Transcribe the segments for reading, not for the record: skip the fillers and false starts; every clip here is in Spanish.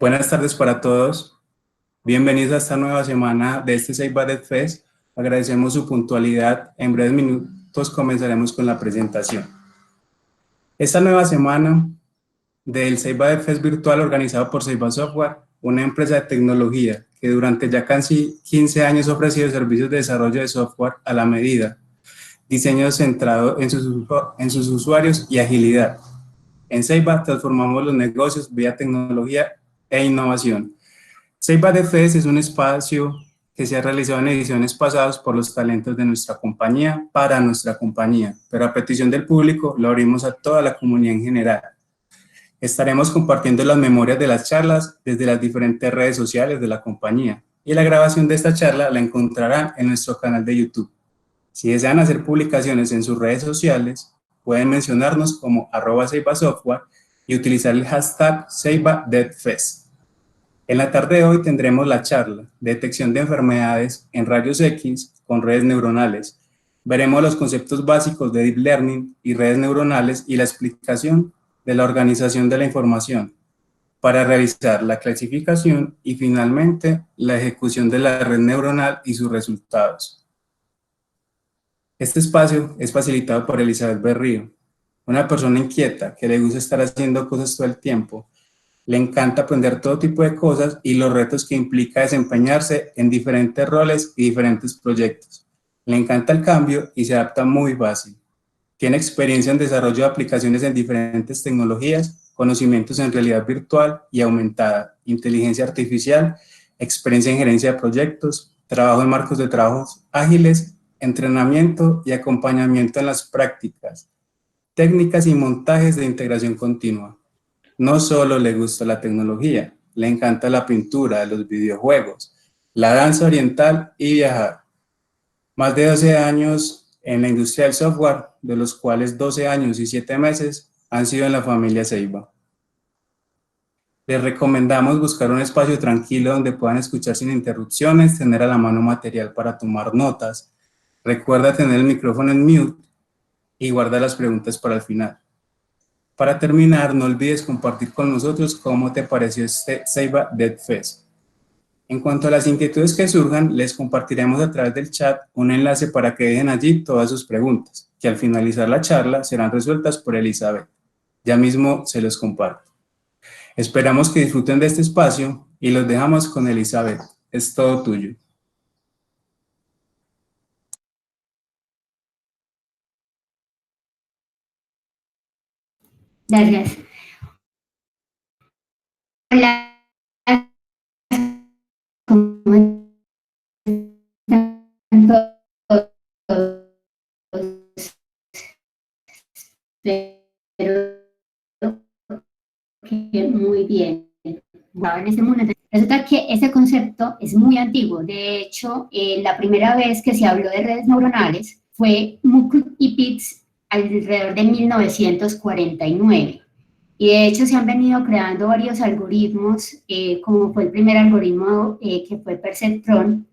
Buenas tardes para todos. Bienvenidos a esta nueva semana de este Save Badet Fest. Agradecemos su puntualidad. En breves minutos comenzaremos con la presentación. Esta nueva semana del Save Badet Fest virtual organizado por Ceiba Software, una empresa de tecnología que durante ya casi 15 años ha ofrecido servicios de desarrollo de software a la medida, diseño centrado en sus usuarios y agilidad. En Ceiba transformamos los negocios vía tecnología e innovación. Save Badet Fest es un espacio que se ha realizado en ediciones pasadas por los talentos de nuestra compañía para nuestra compañía, pero a petición del público lo abrimos a toda la comunidad en general. Estaremos compartiendo las memorias de las charlas desde las diferentes redes sociales de la compañía y la grabación de esta charla la encontrarán en nuestro canal de YouTube. Si desean hacer publicaciones en sus redes sociales, pueden mencionarnos como @CeibaSoftware y utilizar el hashtag SeibaDevFest. En la tarde de hoy tendremos la charla Detección de enfermedades en rayos X con redes neuronales. Veremos los conceptos básicos de Deep Learning y redes neuronales y la explicación de la organización de la información para realizar la clasificación y finalmente la ejecución de la red neuronal y sus resultados. Este espacio es facilitado por Elizabeth Berrío, una persona inquieta que le gusta estar haciendo cosas todo el tiempo. Le encanta aprender todo tipo de cosas y los retos que implica desempeñarse en diferentes roles y diferentes proyectos. Le encanta el cambio y se adapta muy fácil. Tiene experiencia en desarrollo de aplicaciones en diferentes tecnologías, conocimientos en realidad virtual y aumentada, inteligencia artificial, experiencia en gerencia de proyectos, trabajo en marcos de trabajos ágiles, entrenamiento y acompañamiento en las prácticas, técnicas y montajes de integración continua. No solo le gusta la tecnología, le encanta la pintura, los videojuegos, la danza oriental y viajar. Más de 12 años en la industria del software, de los cuales 12 años y 7 meses han sido en la familia Ceiba. Les recomendamos buscar un espacio tranquilo donde puedan escuchar sin interrupciones, tener a la mano material para tomar notas. Recuerda tener el micrófono en mute y guarda las preguntas para el final. Para terminar, no olvides compartir con nosotros cómo te pareció este Save Badet Fest. En cuanto a las inquietudes que surjan, les compartiremos a través del chat un enlace para que dejen allí todas sus preguntas, que al finalizar la charla serán resueltas por Elizabeth. Ya mismo se los comparto. Esperamos que disfruten de este espacio y los dejamos con Elizabeth. Es todo tuyo. Gracias. Hola, ¿cómo están todos? Espero que muy bien. Bueno, en este mundo. Resulta que ese concepto es muy antiguo. De hecho, la primera vez que se habló de redes neuronales fue Mukul y Pitts alrededor de 1949. Y de hecho se han venido creando varios algoritmos, como fue el primer algoritmo que fue Perceptron.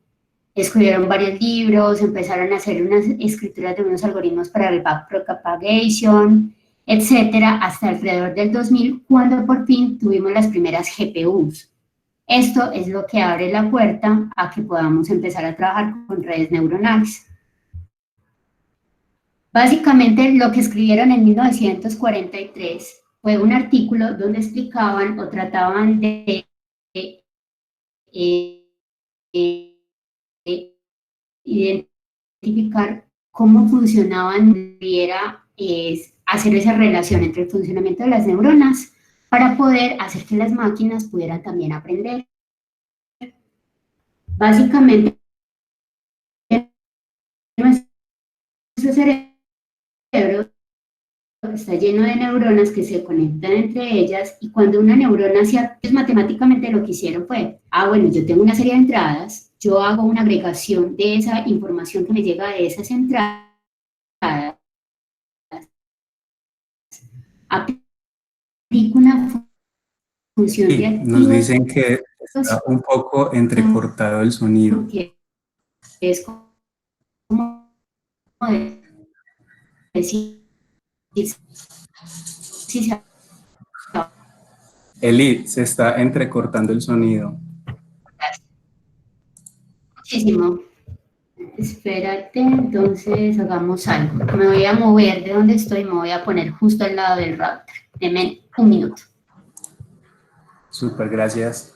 Escribieron varios libros, empezaron a hacer unas escrituras de unos algoritmos para el backpropagation, etcétera, hasta alrededor del 2000, cuando por fin tuvimos las primeras GPUs. Esto es lo que abre la puerta a que podamos empezar a trabajar con redes neuronales. Básicamente lo que escribieron en 1943 fue un artículo donde explicaban o trataban de identificar cómo funcionaban, pudiera hacer esa relación entre el funcionamiento de las neuronas para poder hacer que las máquinas pudieran también aprender. Básicamente, nuestro cerebro está lleno de neuronas que se conectan entre ellas, y cuando una neurona se activa, matemáticamente lo que hicieron fue, bueno, yo tengo una serie de entradas, yo hago una agregación de esa información que me llega de esas entradas, aplico una función de Sí, nos activos, dicen que está un poco entrecortado el sonido. que es como decir, si se Eli, se está entrecortando el sonido. Muchísimo. Espérate, entonces hagamos algo. Me voy a mover de donde estoy, me voy a poner justo al lado del router. Deme un minuto. Súper, gracias.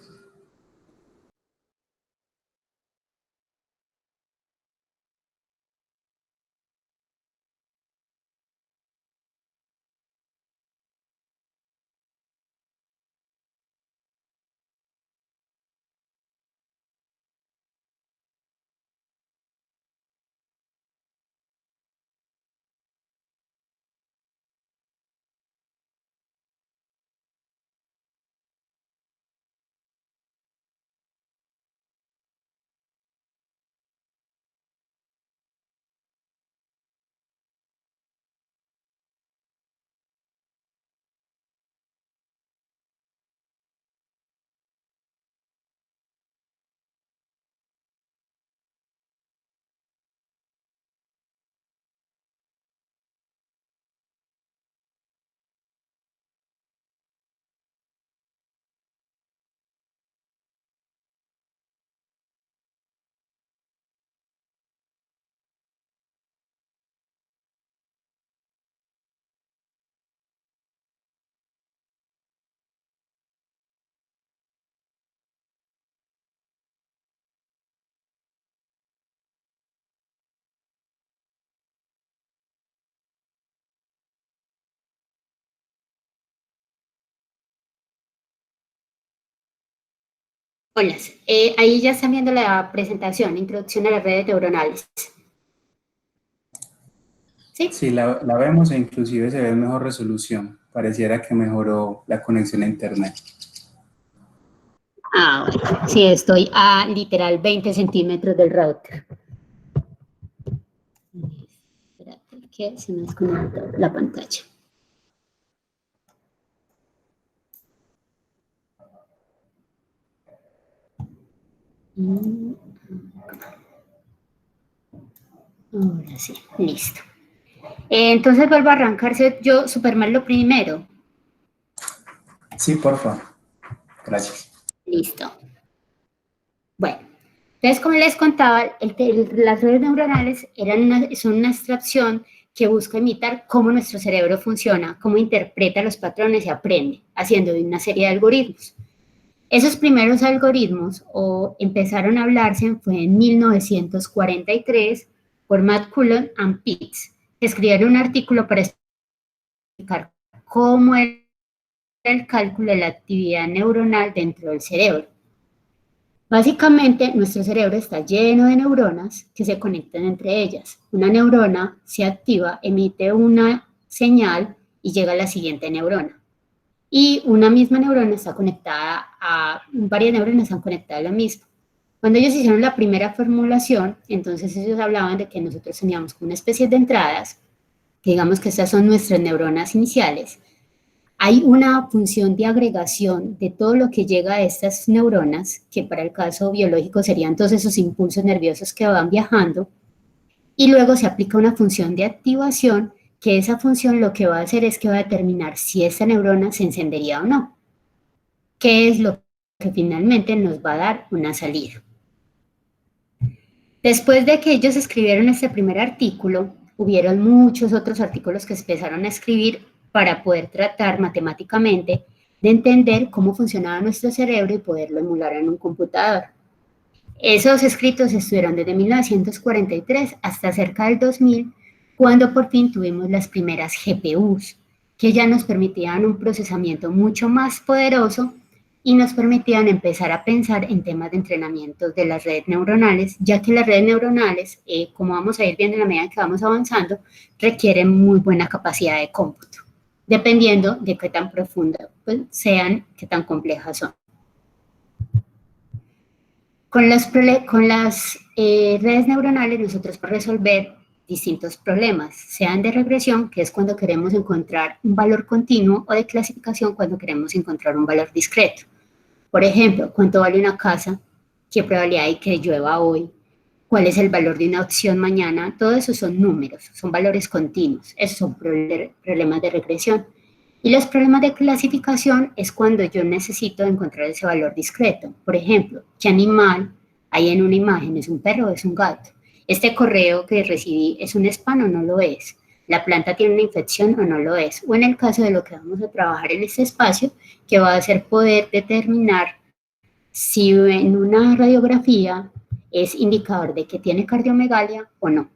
Hola, ahí ya están viendo la presentación, Introducción a las redes neuronales. ¿Sí? Sí, la vemos e inclusive se ve en mejor resolución. Pareciera que mejoró la conexión a internet. Ah, bueno. Sí, estoy a literal 20 centímetros del router. Espérate que se me desconectó la pantalla. Ahora sí, listo. Entonces vuelvo a arrancarse yo súper mal lo primero. Sí, por favor. Gracias. Listo. Bueno, entonces como les contaba, las redes neuronales son una abstracción que busca imitar cómo nuestro cerebro funciona, cómo interpreta los patrones y aprende, haciendo de una serie de algoritmos. Esos primeros algoritmos empezaron a hablarse fue en 1943 por Matt Cullen and Pitts, que escribieron un artículo para explicar cómo era el cálculo de la actividad neuronal dentro del cerebro. Básicamente, nuestro cerebro está lleno de neuronas que se conectan entre ellas. Una neurona se activa, emite una señal y llega a la siguiente neurona. Y una misma neurona está conectada varias neuronas están conectadas a la misma. Cuando ellos hicieron la primera formulación, entonces ellos hablaban de que nosotros teníamos una especie de entradas, que digamos que estas son nuestras neuronas iniciales. Hay una función de agregación de todo lo que llega a estas neuronas, que para el caso biológico serían todos esos impulsos nerviosos que van viajando, y luego se aplica una función de activación, que esa función lo que va a hacer es que va a determinar si esta neurona se encendería o no, que es lo que finalmente nos va a dar una salida. Después de que ellos escribieron este primer artículo, hubieron muchos otros artículos que empezaron a escribir para poder tratar matemáticamente de entender cómo funcionaba nuestro cerebro y poderlo emular en un computador. Esos escritos estuvieron desde 1943 hasta cerca del 2000, cuando por fin tuvimos las primeras GPUs, que ya nos permitían un procesamiento mucho más poderoso y nos permitían empezar a pensar en temas de entrenamiento de las redes neuronales, ya que las redes neuronales, como vamos a ir viendo en la medida que vamos avanzando, requieren muy buena capacidad de cómputo, dependiendo de qué tan profundas sean, qué tan complejas son. Con las redes neuronales nosotros podemos resolver distintos problemas, sean de regresión, que es cuando queremos encontrar un valor continuo, o de clasificación, cuando queremos encontrar un valor discreto. Por ejemplo, ¿cuánto vale una casa? ¿Qué probabilidad hay que llueva hoy? ¿Cuál es el valor de una opción mañana? Todo eso son números, son valores continuos. Esos son problemas de regresión. Y los problemas de clasificación es cuando yo necesito encontrar ese valor discreto. Por ejemplo, ¿qué animal hay en una imagen? ¿Es un perro o es un gato? ¿Este correo que recibí es un spam o no lo es? ¿La planta tiene una infección o no lo es? O en el caso de lo que vamos a trabajar en este espacio, que va a ser poder determinar si en una radiografía es indicador de que tiene cardiomegalia o no.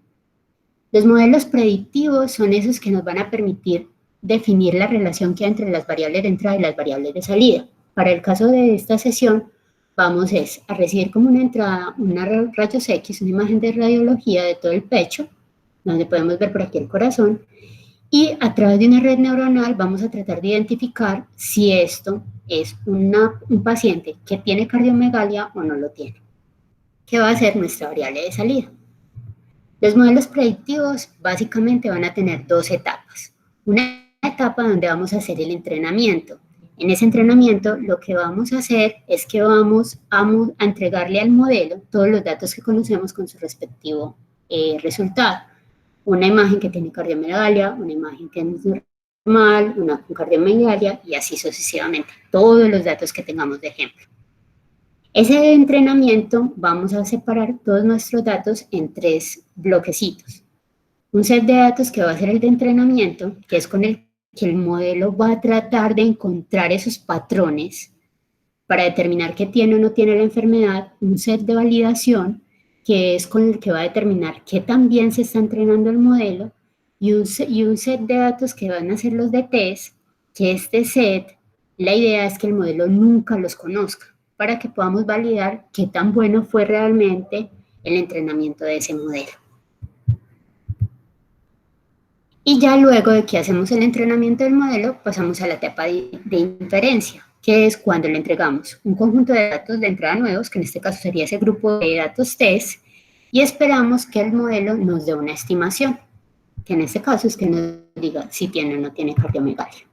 Los modelos predictivos son esos que nos van a permitir definir la relación que hay entre las variables de entrada y las variables de salida. Para el caso de esta sesión, vamos a recibir como una entrada una rayos X, una imagen de radiología de todo el pecho, donde podemos ver por aquí el corazón, y a través de una red neuronal vamos a tratar de identificar si esto es un paciente que tiene cardiomegalia o no lo tiene, que va a ser nuestra variable de salida. Los modelos predictivos básicamente van a tener dos etapas. Una etapa donde vamos a hacer el entrenamiento. En ese entrenamiento lo que vamos a hacer es que vamos a entregarle al modelo todos los datos que conocemos con su respectivo resultado. Una imagen que tiene cardiomegalia, una imagen que es normal, una con cardiomegalia y así sucesivamente. Todos los datos que tengamos de ejemplo. Ese entrenamiento vamos a separar todos nuestros datos en 3 bloquecitos. Un set de datos que va a ser el de entrenamiento, que es con el que el modelo va a tratar de encontrar esos patrones para determinar qué tiene o no tiene la enfermedad. Un set de validación, que es con el que va a determinar qué tan bien se está entrenando el modelo, y un set de datos que van a ser los de test, que este set, la idea es que el modelo nunca los conozca, para que podamos validar qué tan bueno fue realmente el entrenamiento de ese modelo. Y ya luego de que hacemos el entrenamiento del modelo, pasamos a la etapa de inferencia, que es cuando le entregamos un conjunto de datos de entrada nuevos, que en este caso sería ese grupo de datos test, y esperamos que el modelo nos dé una estimación, que en este caso es que nos diga si tiene o no tiene cardiomegalia.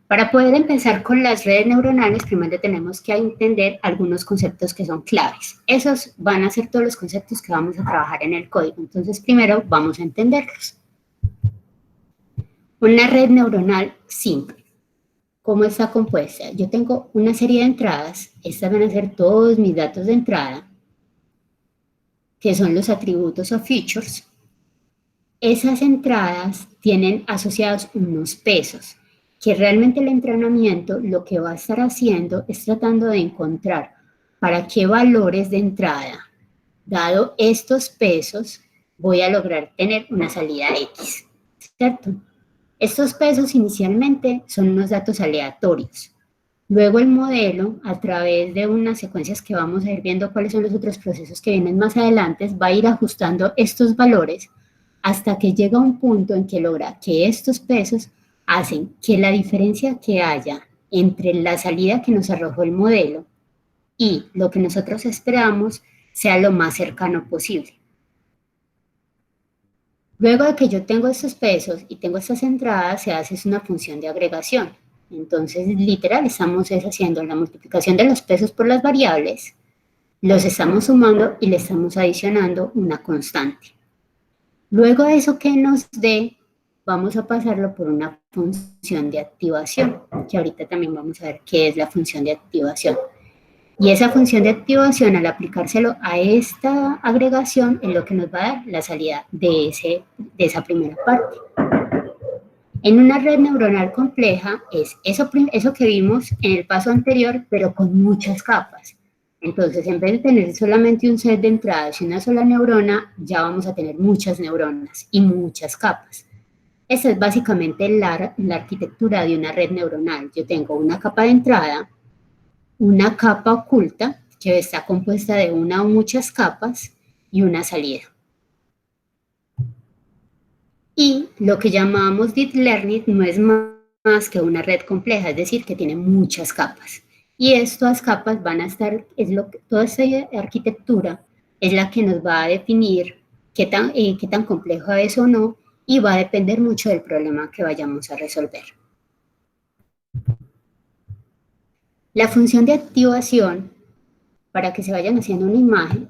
Para poder empezar con las redes neuronales, primero tenemos que entender algunos conceptos que son claves. Esos van a ser todos los conceptos que vamos a trabajar en el código. Entonces, primero vamos a entenderlos. Una red neuronal simple. ¿Cómo está compuesta? Yo tengo una serie de entradas. Estas van a ser todos mis datos de entrada, que son los atributos o features. Esas entradas tienen asociados unos pesos, que realmente el entrenamiento lo que va a estar haciendo es tratando de encontrar para qué valores de entrada, dado estos pesos, voy a lograr tener una salida X, ¿cierto? Estos pesos inicialmente son unos datos aleatorios. Luego el modelo, a través de unas secuencias que vamos a ir viendo cuáles son los otros procesos que vienen más adelante, va a ir ajustando estos valores hasta que llega a un punto en que logra que estos pesos hacen que la diferencia que haya entre la salida que nos arrojó el modelo y lo que nosotros esperamos sea lo más cercano posible. Luego de que yo tengo estos pesos y tengo estas entradas, se hace una función de agregación. Entonces, literal, estamos haciendo la multiplicación de los pesos por las variables, los estamos sumando y le estamos adicionando una constante. Luego de eso que nos dé, vamos a pasarlo por una función de activación, que ahorita también vamos a ver qué es la función de activación. Y esa función de activación, al aplicárselo a esta agregación, es lo que nos va a dar la salida de esa primera parte. En una red neuronal compleja es eso que vimos en el paso anterior, pero con muchas capas. Entonces, en vez de tener solamente un set de entradas y una sola neurona, ya vamos a tener muchas neuronas y muchas capas. Esa es básicamente la arquitectura de una red neuronal. Yo tengo una capa de entrada, una capa oculta, que está compuesta de una o muchas capas, y una salida. Y lo que llamamos Deep Learning no es más que una red compleja, es decir, que tiene muchas capas. Y estas capas van a estar, toda esta arquitectura es la que nos va a definir qué tan complejo es o no, y va a depender mucho del problema que vayamos a resolver. La función de activación, para que se vayan haciendo una imagen,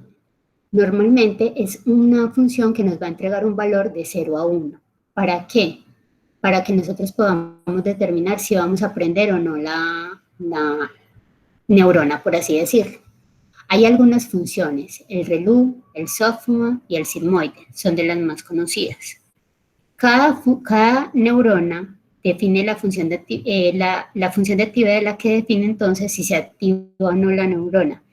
normalmente es una función que nos va a entregar un valor de 0 a 1. ¿Para qué? para que nosotros podamos determinar si vamos a aprender o no la neurona, por así decirlo. Hay algunas funciones, el ReLU, el softMod y el sigmoide, son de las más conocidas. Cada neurona define la función de actividad de la que define entonces si se activa o no la neurona.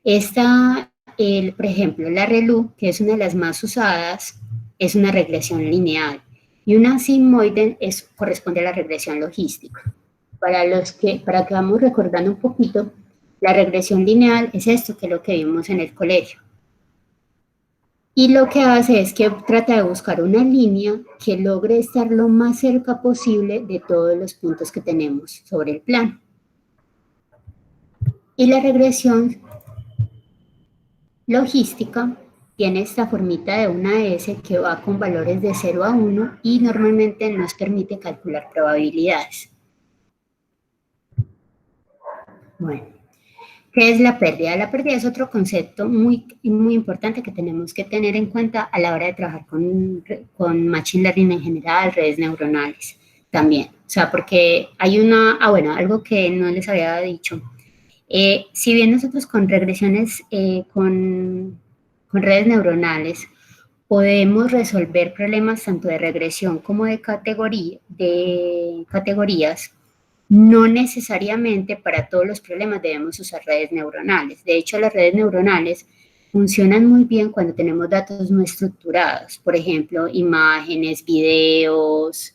Por ejemplo, la ReLU, que es una de las más usadas, es una regresión lineal y una sigmoide corresponde a la regresión logística. Para que vamos recordando un poquito, la regresión lineal es esto, que es lo que vimos en el colegio. Y lo que hace es que trata de buscar una línea que logre estar lo más cerca posible de todos los puntos que tenemos sobre el plano. Y la regresión logística tiene esta formita de una S que va con valores de 0 a 1 y normalmente nos permite calcular probabilidades. Bueno, ¿qué es la pérdida? La pérdida es otro concepto muy importante que tenemos que tener en cuenta a la hora de trabajar con Machine Learning en general, redes neuronales también. O sea, porque hay algo que no les había dicho. Si bien nosotros con regresiones, con redes neuronales, podemos resolver problemas tanto de regresión como de categorías, no necesariamente para todos los problemas debemos usar redes neuronales. De hecho, las redes neuronales funcionan muy bien cuando tenemos datos no estructurados, por ejemplo, imágenes, videos,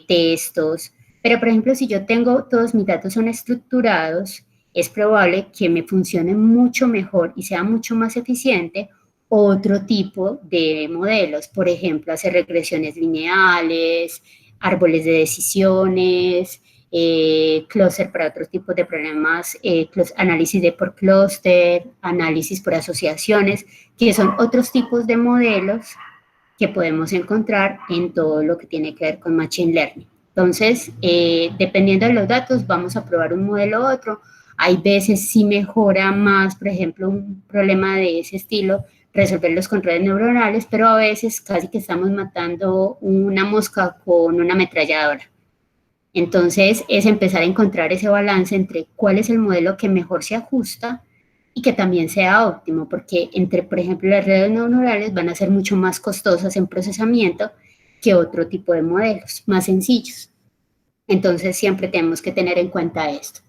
textos. Pero, por ejemplo, si yo tengo todos mis datos son estructurados, es probable que me funcione mucho mejor y sea mucho más eficiente otro tipo de modelos. Por ejemplo, hacer regresiones lineales, árboles de decisiones, cluster para otros tipos de problemas, análisis por clúster, análisis por asociaciones, que son otros tipos de modelos que podemos encontrar en todo lo que tiene que ver con Machine Learning. Entonces, dependiendo de los datos, vamos a probar un modelo u otro. Hay veces sí mejora más, por ejemplo, un problema de ese estilo, resolverlos con redes neuronales, pero a veces casi que estamos matando una mosca con una ametralladora. Entonces, es empezar a encontrar ese balance entre cuál es el modelo que mejor se ajusta y que también sea óptimo, porque por ejemplo, las redes neuronales van a ser mucho más costosas en procesamiento que otro tipo de modelos, más sencillos. Entonces, siempre tenemos que tener en cuenta esto.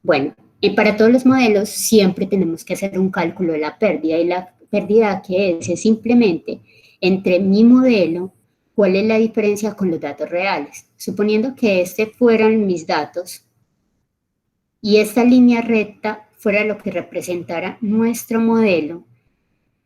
Bueno, para todos los modelos siempre tenemos que hacer un cálculo de la pérdida, y la pérdida que es simplemente entre mi modelo, cuál es la diferencia con los datos reales. Suponiendo que fueran mis datos y esta línea recta fuera lo que representara nuestro modelo,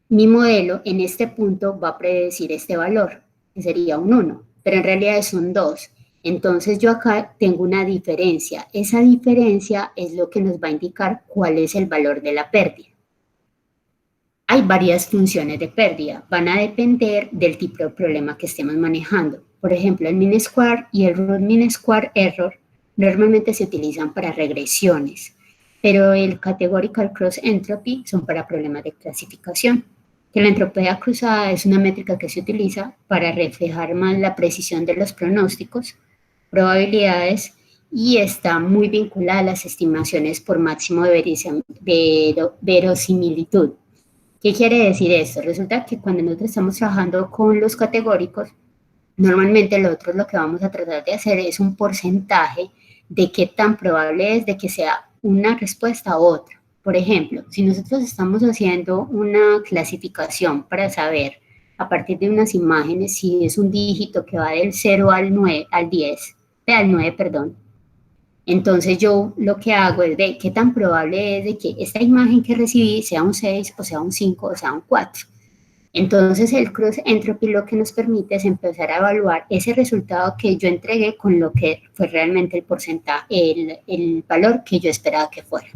mi modelo en este punto va a predecir este valor, que sería un 1, pero en realidad es un 2. Entonces yo acá tengo una diferencia. Esa diferencia es lo que nos va a indicar cuál es el valor de la pérdida. Hay varias funciones de pérdida. Van a depender del tipo de problema que estemos manejando. Por ejemplo, el mean square y el root mean square error normalmente se utilizan para regresiones, pero el categorical cross entropy son para problemas de clasificación. Que la entropía cruzada es una métrica que se utiliza para reflejar más la precisión de los pronósticos, probabilidades, y está muy vinculada a las estimaciones por máximo de verosimilitud. ¿Qué quiere decir esto? Resulta que cuando nosotros estamos trabajando con los categóricos, normalmente lo que vamos a tratar de hacer es un porcentaje de qué tan probable es de que sea una respuesta u otra. Por ejemplo, si nosotros estamos haciendo una clasificación para saber a partir de unas imágenes si es un dígito que va del 0 al 9, al 9, perdón. Entonces yo lo que hago es ver qué tan probable es de que esta imagen que recibí sea un 6 o sea un 5 o sea un 4. Entonces el cross entropy lo que nos permite es empezar a evaluar ese resultado que yo entregué con lo que fue realmente el porcentaje, el valor que yo esperaba que fuera.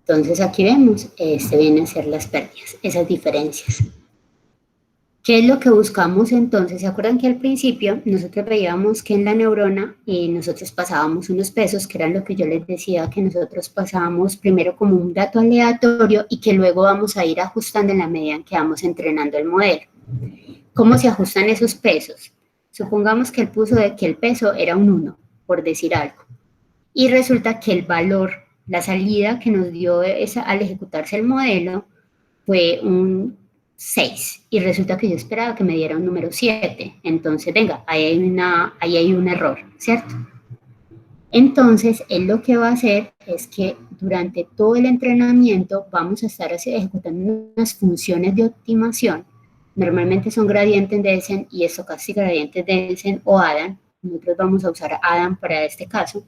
Entonces aquí vemos, vienen a ser las pérdidas, esas diferencias. ¿Qué es lo que buscamos entonces? ¿Se acuerdan que al principio nosotros veíamos que en la neurona nosotros pasábamos unos pesos, que eran lo que yo les decía, que nosotros pasábamos primero como un dato aleatorio y que luego vamos a ir ajustando en la medida en que vamos entrenando el modelo? ¿Cómo se ajustan esos pesos? Supongamos que él puso de que el peso era un 1, por decir algo. Y resulta que el valor, la salida que nos dio al ejecutarse el modelo fue un 6. Y resulta que yo esperaba que me diera un número 7. Entonces, venga, ahí hay un error, ¿cierto? Entonces, él lo que va a hacer es que durante todo el entrenamiento vamos a estar ejecutando unas funciones de optimación. Normalmente son gradientes Descent y estocásticos gradientes Descent o Adam. Nosotros vamos a usar Adam para este caso.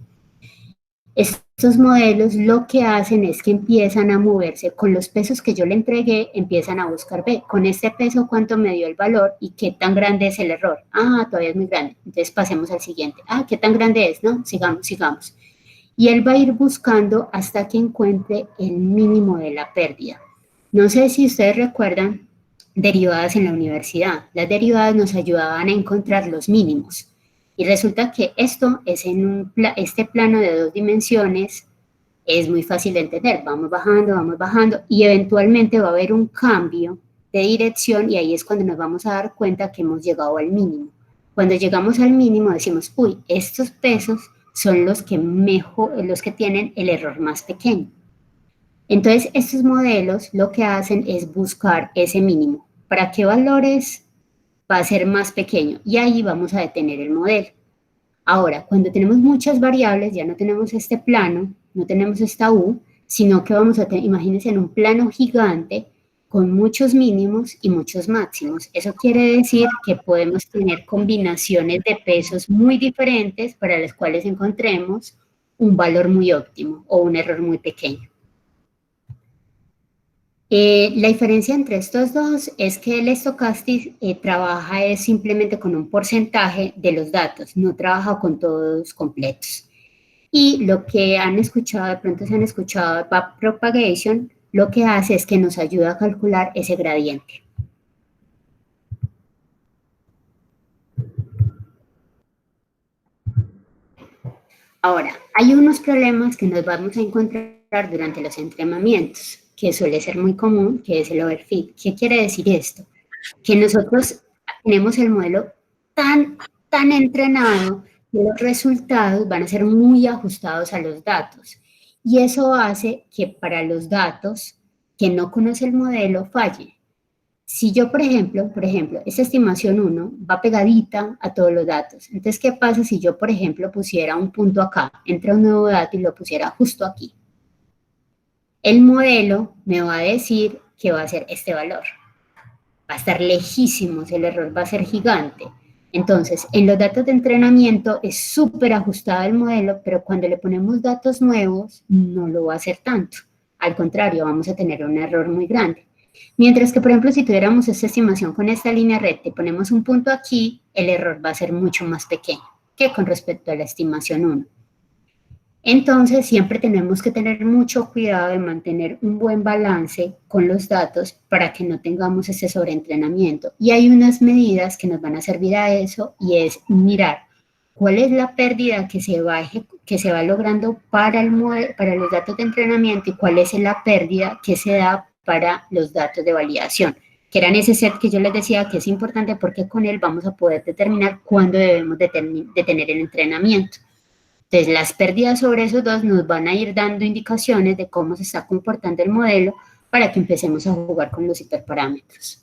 Estos modelos lo que hacen es que empiezan a moverse con los pesos que yo le entregué, empiezan a buscar, ve, con este peso cuánto me dio el valor y qué tan grande es el error. Ah, todavía es muy grande, entonces pasemos al siguiente. Ah, qué tan grande es, ¿no? Sigamos, sigamos. Y él va a ir buscando hasta que encuentre el mínimo de la pérdida. No sé si ustedes recuerdan derivadas en la universidad. Las derivadas nos ayudaban a encontrar los mínimos. Y resulta que esto es este plano de 2 dimensiones, es muy fácil de entender, vamos bajando, y eventualmente va a haber un cambio de dirección, y ahí es cuando nos vamos a dar cuenta que hemos llegado al mínimo. Cuando llegamos al mínimo decimos, uy, estos pesos son los que tienen el error más pequeño. Entonces, estos modelos lo que hacen es buscar ese mínimo. ¿Para qué valores va a ser más pequeño? Y ahí vamos a detener el modelo. Ahora, cuando tenemos muchas variables, ya no tenemos este plano, no tenemos esta U, sino que vamos a tener, imagínense, en un plano gigante con muchos mínimos y muchos máximos. Eso quiere decir que podemos tener combinaciones de pesos muy diferentes para las cuales encontremos un valor muy óptimo o un error muy pequeño. La diferencia entre estos dos es que el Stochastic trabaja simplemente con un porcentaje de los datos, no trabaja con todos completos. Y lo que han escuchado, de pronto se han escuchado backpropagation, lo que hace es que nos ayuda a calcular ese gradiente. Ahora, hay unos problemas que nos vamos a encontrar durante los entrenamientos, que suele ser muy común, que es el overfit. ¿Qué quiere decir esto? Que nosotros tenemos el modelo tan entrenado que los resultados van a ser muy ajustados a los datos. Y eso hace que para los datos que no conoce el modelo falle. Si yo, por ejemplo, esta estimación 1 va pegadita a todos los datos. Entonces, ¿qué pasa si yo, por ejemplo, pusiera un punto acá, entra un nuevo dato y lo pusiera justo aquí? El modelo me va a decir que va a ser este valor. Va a estar lejísimos, el error va a ser gigante. Entonces, en los datos de entrenamiento es súper ajustado el modelo, pero cuando le ponemos datos nuevos, no lo va a hacer tanto. Al contrario, vamos a tener un error muy grande. Mientras que, por ejemplo, si tuviéramos esta estimación con esta línea recta y ponemos un punto aquí, el error va a ser mucho más pequeño que con respecto a la estimación 1. Entonces, siempre tenemos que tener mucho cuidado de mantener un buen balance con los datos para que no tengamos ese sobreentrenamiento. Y hay unas medidas que nos van a servir a eso, y es mirar cuál es la pérdida que se va logrando para los datos de entrenamiento y cuál es la pérdida que se da para los datos de validación, que eran ese set que yo les decía que es importante porque con él vamos a poder determinar cuándo debemos detener el entrenamiento. Entonces, las pérdidas sobre esos dos nos van a ir dando indicaciones de cómo se está comportando el modelo para que empecemos a jugar con los hiperparámetros.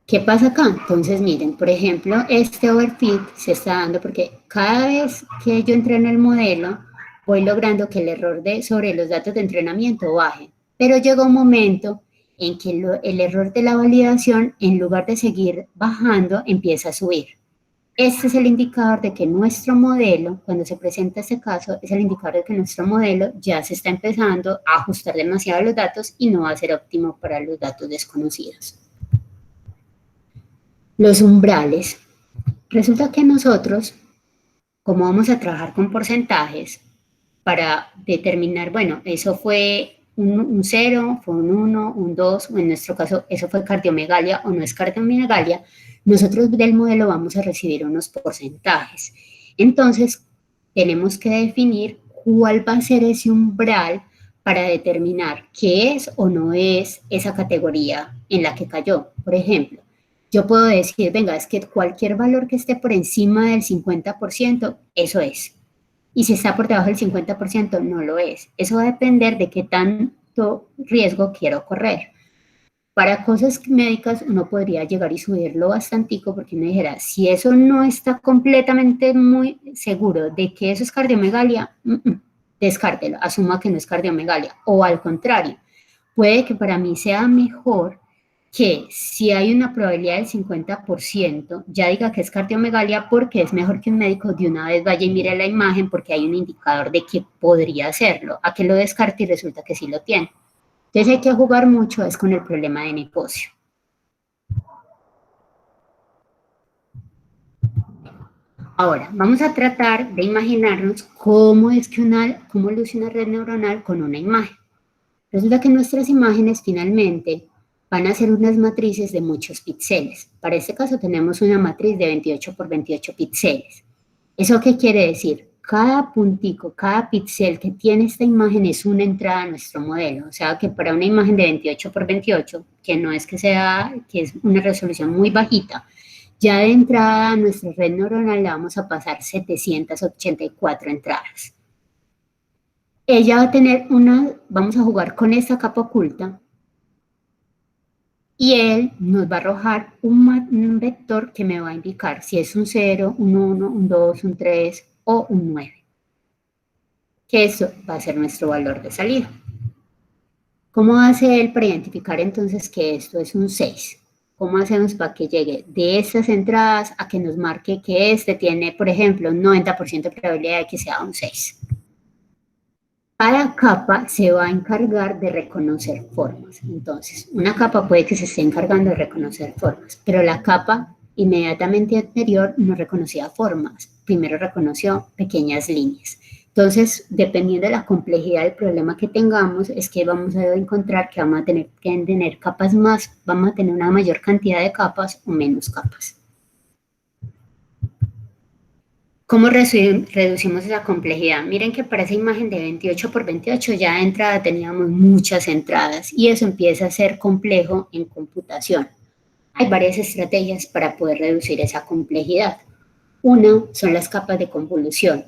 ¿Qué pasa acá? Entonces, miren, por ejemplo, este overfit se está dando porque cada vez que yo entreno el modelo, voy logrando que el error sobre los datos de entrenamiento baje. Pero llega un momento en que el error de la validación, en lugar de seguir bajando, empieza a subir. Este es el indicador de que nuestro modelo, cuando se presenta este caso, es el indicador de que nuestro modelo ya se está empezando a ajustar demasiado los datos y no va a ser óptimo para los datos desconocidos. Los umbrales. Resulta que nosotros, como vamos a trabajar con porcentajes, para determinar, bueno, eso fue un 0, fue un 1, un 2, o en nuestro caso eso fue cardiomegalia o no es cardiomegalia, nosotros del modelo vamos a recibir unos porcentajes. Entonces, tenemos que definir cuál va a ser ese umbral para determinar qué es o no es esa categoría en la que cayó. Por ejemplo, yo puedo decir, venga, es que cualquier valor que esté por encima del 50%, eso es. Y si está por debajo del 50%, no lo es. Eso va a depender de qué tanto riesgo quiero correr. Para cosas médicas uno podría llegar y subirlo bastantico porque uno dijera, si eso no está completamente muy seguro de que eso es cardiomegalia, descártelo, asuma que no es cardiomegalia. O al contrario, puede que para mí sea mejor que si hay una probabilidad del 50%, ya diga que es cardiomegalia porque es mejor que un médico de una vez vaya y mire la imagen porque hay un indicador de que podría hacerlo, a que lo descarte y resulta que sí lo tiene. Entonces hay que jugar mucho es con el problema de negocio. Ahora, vamos a tratar de imaginarnos cómo luce una red neuronal con una imagen. Resulta que nuestras imágenes finalmente van a ser unas matrices de muchos píxeles. Para este caso tenemos una matriz de 28 por 28 píxeles. ¿Eso qué quiere decir? Cada puntico, cada píxel que tiene esta imagen es una entrada a nuestro modelo. O sea que para una imagen de 28 por 28, que no es que es una resolución muy bajita, ya de entrada a nuestra red neuronal le vamos a pasar 784 entradas. Ella va a tener vamos a jugar con esta capa oculta, y él nos va a arrojar un vector que me va a indicar si es un 0, un 1, un 2, un 3 o un 9. Que eso va a ser nuestro valor de salida. ¿Cómo hace él para identificar entonces que esto es un 6? ¿Cómo hacemos para que llegue de estas entradas a que nos marque que este tiene, por ejemplo, un 90% de probabilidad de que sea un 6? Cada capa se va a encargar de reconocer formas. Entonces, una capa puede que se esté encargando de reconocer formas, pero la capa inmediatamente anterior no reconocía formas. Primero reconoció pequeñas líneas. Entonces, dependiendo de la complejidad del problema que tengamos, es que vamos a encontrar que vamos a tener que tener capas más, vamos a tener una mayor cantidad de capas o menos capas. ¿Cómo reducimos esa complejidad? Miren que para esa imagen de 28 por 28 ya de entrada teníamos muchas entradas y eso empieza a ser complejo en computación. Hay varias estrategias para poder reducir esa complejidad. Una son las capas de convolución,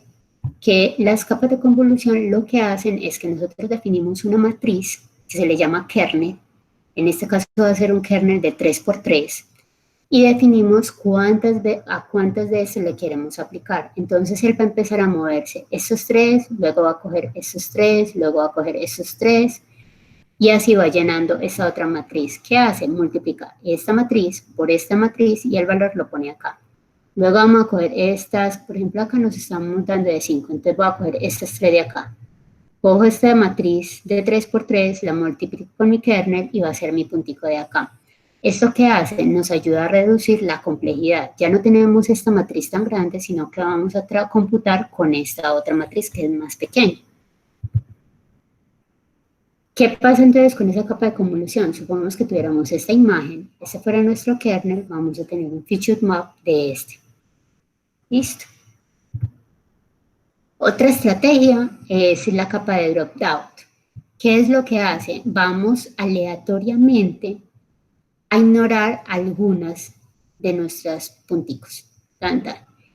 que las capas de convolución lo que hacen es que nosotros definimos una matriz que se le llama kernel, en este caso va a ser un kernel de 3×3, y definimos a cuántas de estos le queremos aplicar. Entonces él va a empezar a moverse estos 3, luego va a coger estos 3, luego va a coger estos 3, y así va llenando esa otra matriz. ¿Qué hace? Multiplica esta matriz por esta matriz y el valor lo pone acá. Luego vamos a coger estas, por ejemplo acá nos estamos dando de 5, entonces voy a coger estas 3 de acá. Cojo esta matriz de 3×3, la multiplico con mi kernel y va a ser mi puntico de acá. ¿Esto qué hace? Nos ayuda a reducir la complejidad. Ya no tenemos esta matriz tan grande, sino que vamos a computar con esta otra matriz que es más pequeña. ¿Qué pasa entonces con esa capa de convolución? Supongamos que tuviéramos esta imagen, este fuera nuestro kernel, vamos a tener un featured map de este. ¿Listo? Otra estrategia es la capa de dropout. ¿Qué es lo que hace? Vamos aleatoriamente a ignorar algunas de nuestros punticos.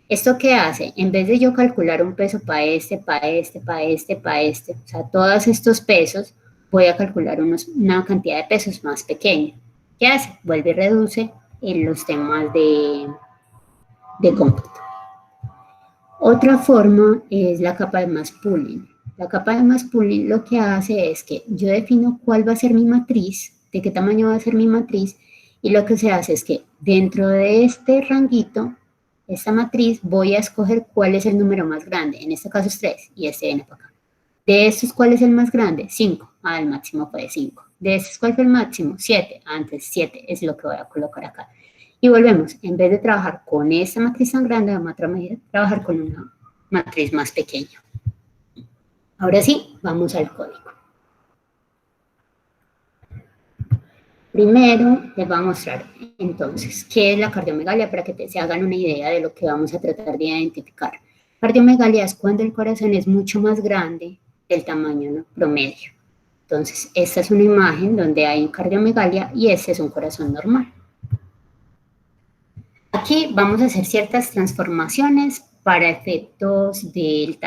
¿Esto qué hace? En vez de yo calcular un peso para este, para este, para este, para este, o sea, todos estos pesos, voy a calcular una cantidad de pesos más pequeña. ¿Qué hace? Vuelve y reduce en los temas de cómputo. Otra forma es la capa de mass pooling. La capa de mass pooling lo que hace es que yo defino cuál va a ser mi matriz, de qué tamaño va a ser mi matriz, y lo que se hace es que dentro de este ranguito, esta matriz, voy a escoger cuál es el número más grande. En este caso es 3 y este viene para acá. De estos, ¿cuál es el más grande? 5. El máximo fue 5. De estos, ¿cuál fue el máximo? 7. Antes 7 es lo que voy a colocar acá. Y volvemos, en vez de trabajar con esta matriz tan grande, vamos a trabajar con una matriz más pequeña. Ahora sí, vamos al código. Primero les voy a mostrar entonces qué es la cardiomegalia para que se hagan una idea de lo que vamos a tratar de identificar. Cardiomegalia es cuando el corazón es mucho más grande del tamaño, ¿no?, promedio. Entonces, esta es una imagen donde hay cardiomegalia y este es un corazón normal. Aquí vamos a hacer ciertas transformaciones para efectos de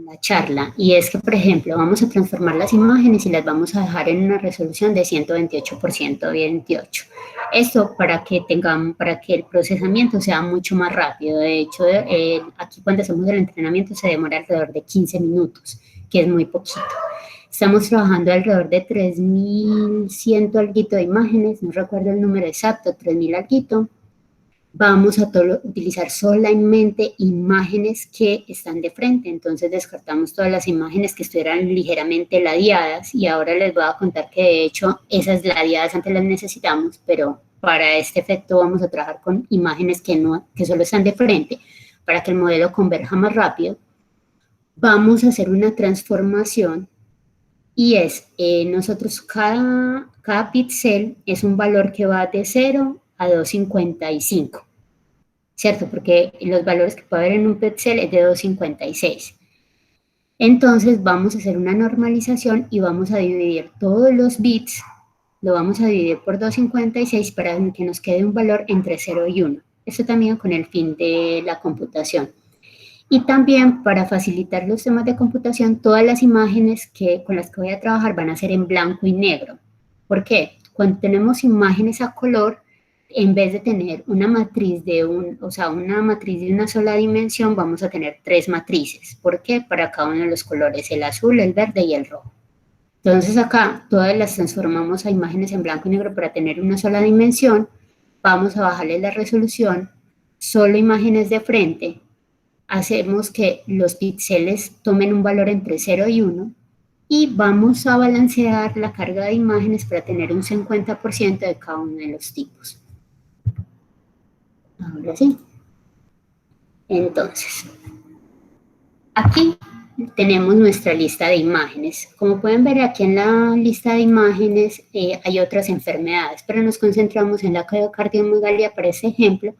la charla, y es que, por ejemplo, vamos a transformar las imágenes y las vamos a dejar en una resolución de 128 por 128. Esto para que el procesamiento sea mucho más rápido. De hecho, aquí cuando hacemos el entrenamiento se demora alrededor de 15 minutos, que es muy poquito. Estamos trabajando alrededor de 3.100 alguito de imágenes, no recuerdo el número exacto, 3.000 alguito. Vamos a utilizar solamente imágenes que están de frente, entonces descartamos todas las imágenes que estuvieran ligeramente ladeadas, y ahora les voy a contar que de hecho esas ladeadas antes las necesitamos, pero para este efecto vamos a trabajar con imágenes que solo están de frente para que el modelo converja más rápido. Vamos a hacer una transformación y nosotros cada píxel es un valor que va de 0 a 255, ¿cierto? Porque los valores que puede haber en un píxel es de 256. Entonces vamos a hacer una normalización y vamos a dividir todos los bits, lo vamos a dividir por 256 para que nos quede un valor entre 0 y 1. Esto también con el fin de la computación. Y también para facilitar los temas de computación, todas las imágenes con las que voy a trabajar van a ser en blanco y negro. ¿Por qué? Cuando tenemos imágenes a color, en vez de tener una matriz una matriz de una sola dimensión, vamos a tener 3 matrices. ¿Por qué? Para cada uno de los colores, el azul, el verde y el rojo. Entonces acá todas las transformamos a imágenes en blanco y negro para tener una sola dimensión. Vamos a bajarle la resolución, solo imágenes de frente. Hacemos que los píxeles tomen un valor entre 0 y 1 y vamos a balancear la carga de imágenes para tener un 50% de cada uno de los tipos. Ahora sí. Entonces, aquí tenemos nuestra lista de imágenes. Como pueden ver aquí en la lista de imágenes hay otras enfermedades, pero nos concentramos en la cardiomegalia para ese ejemplo,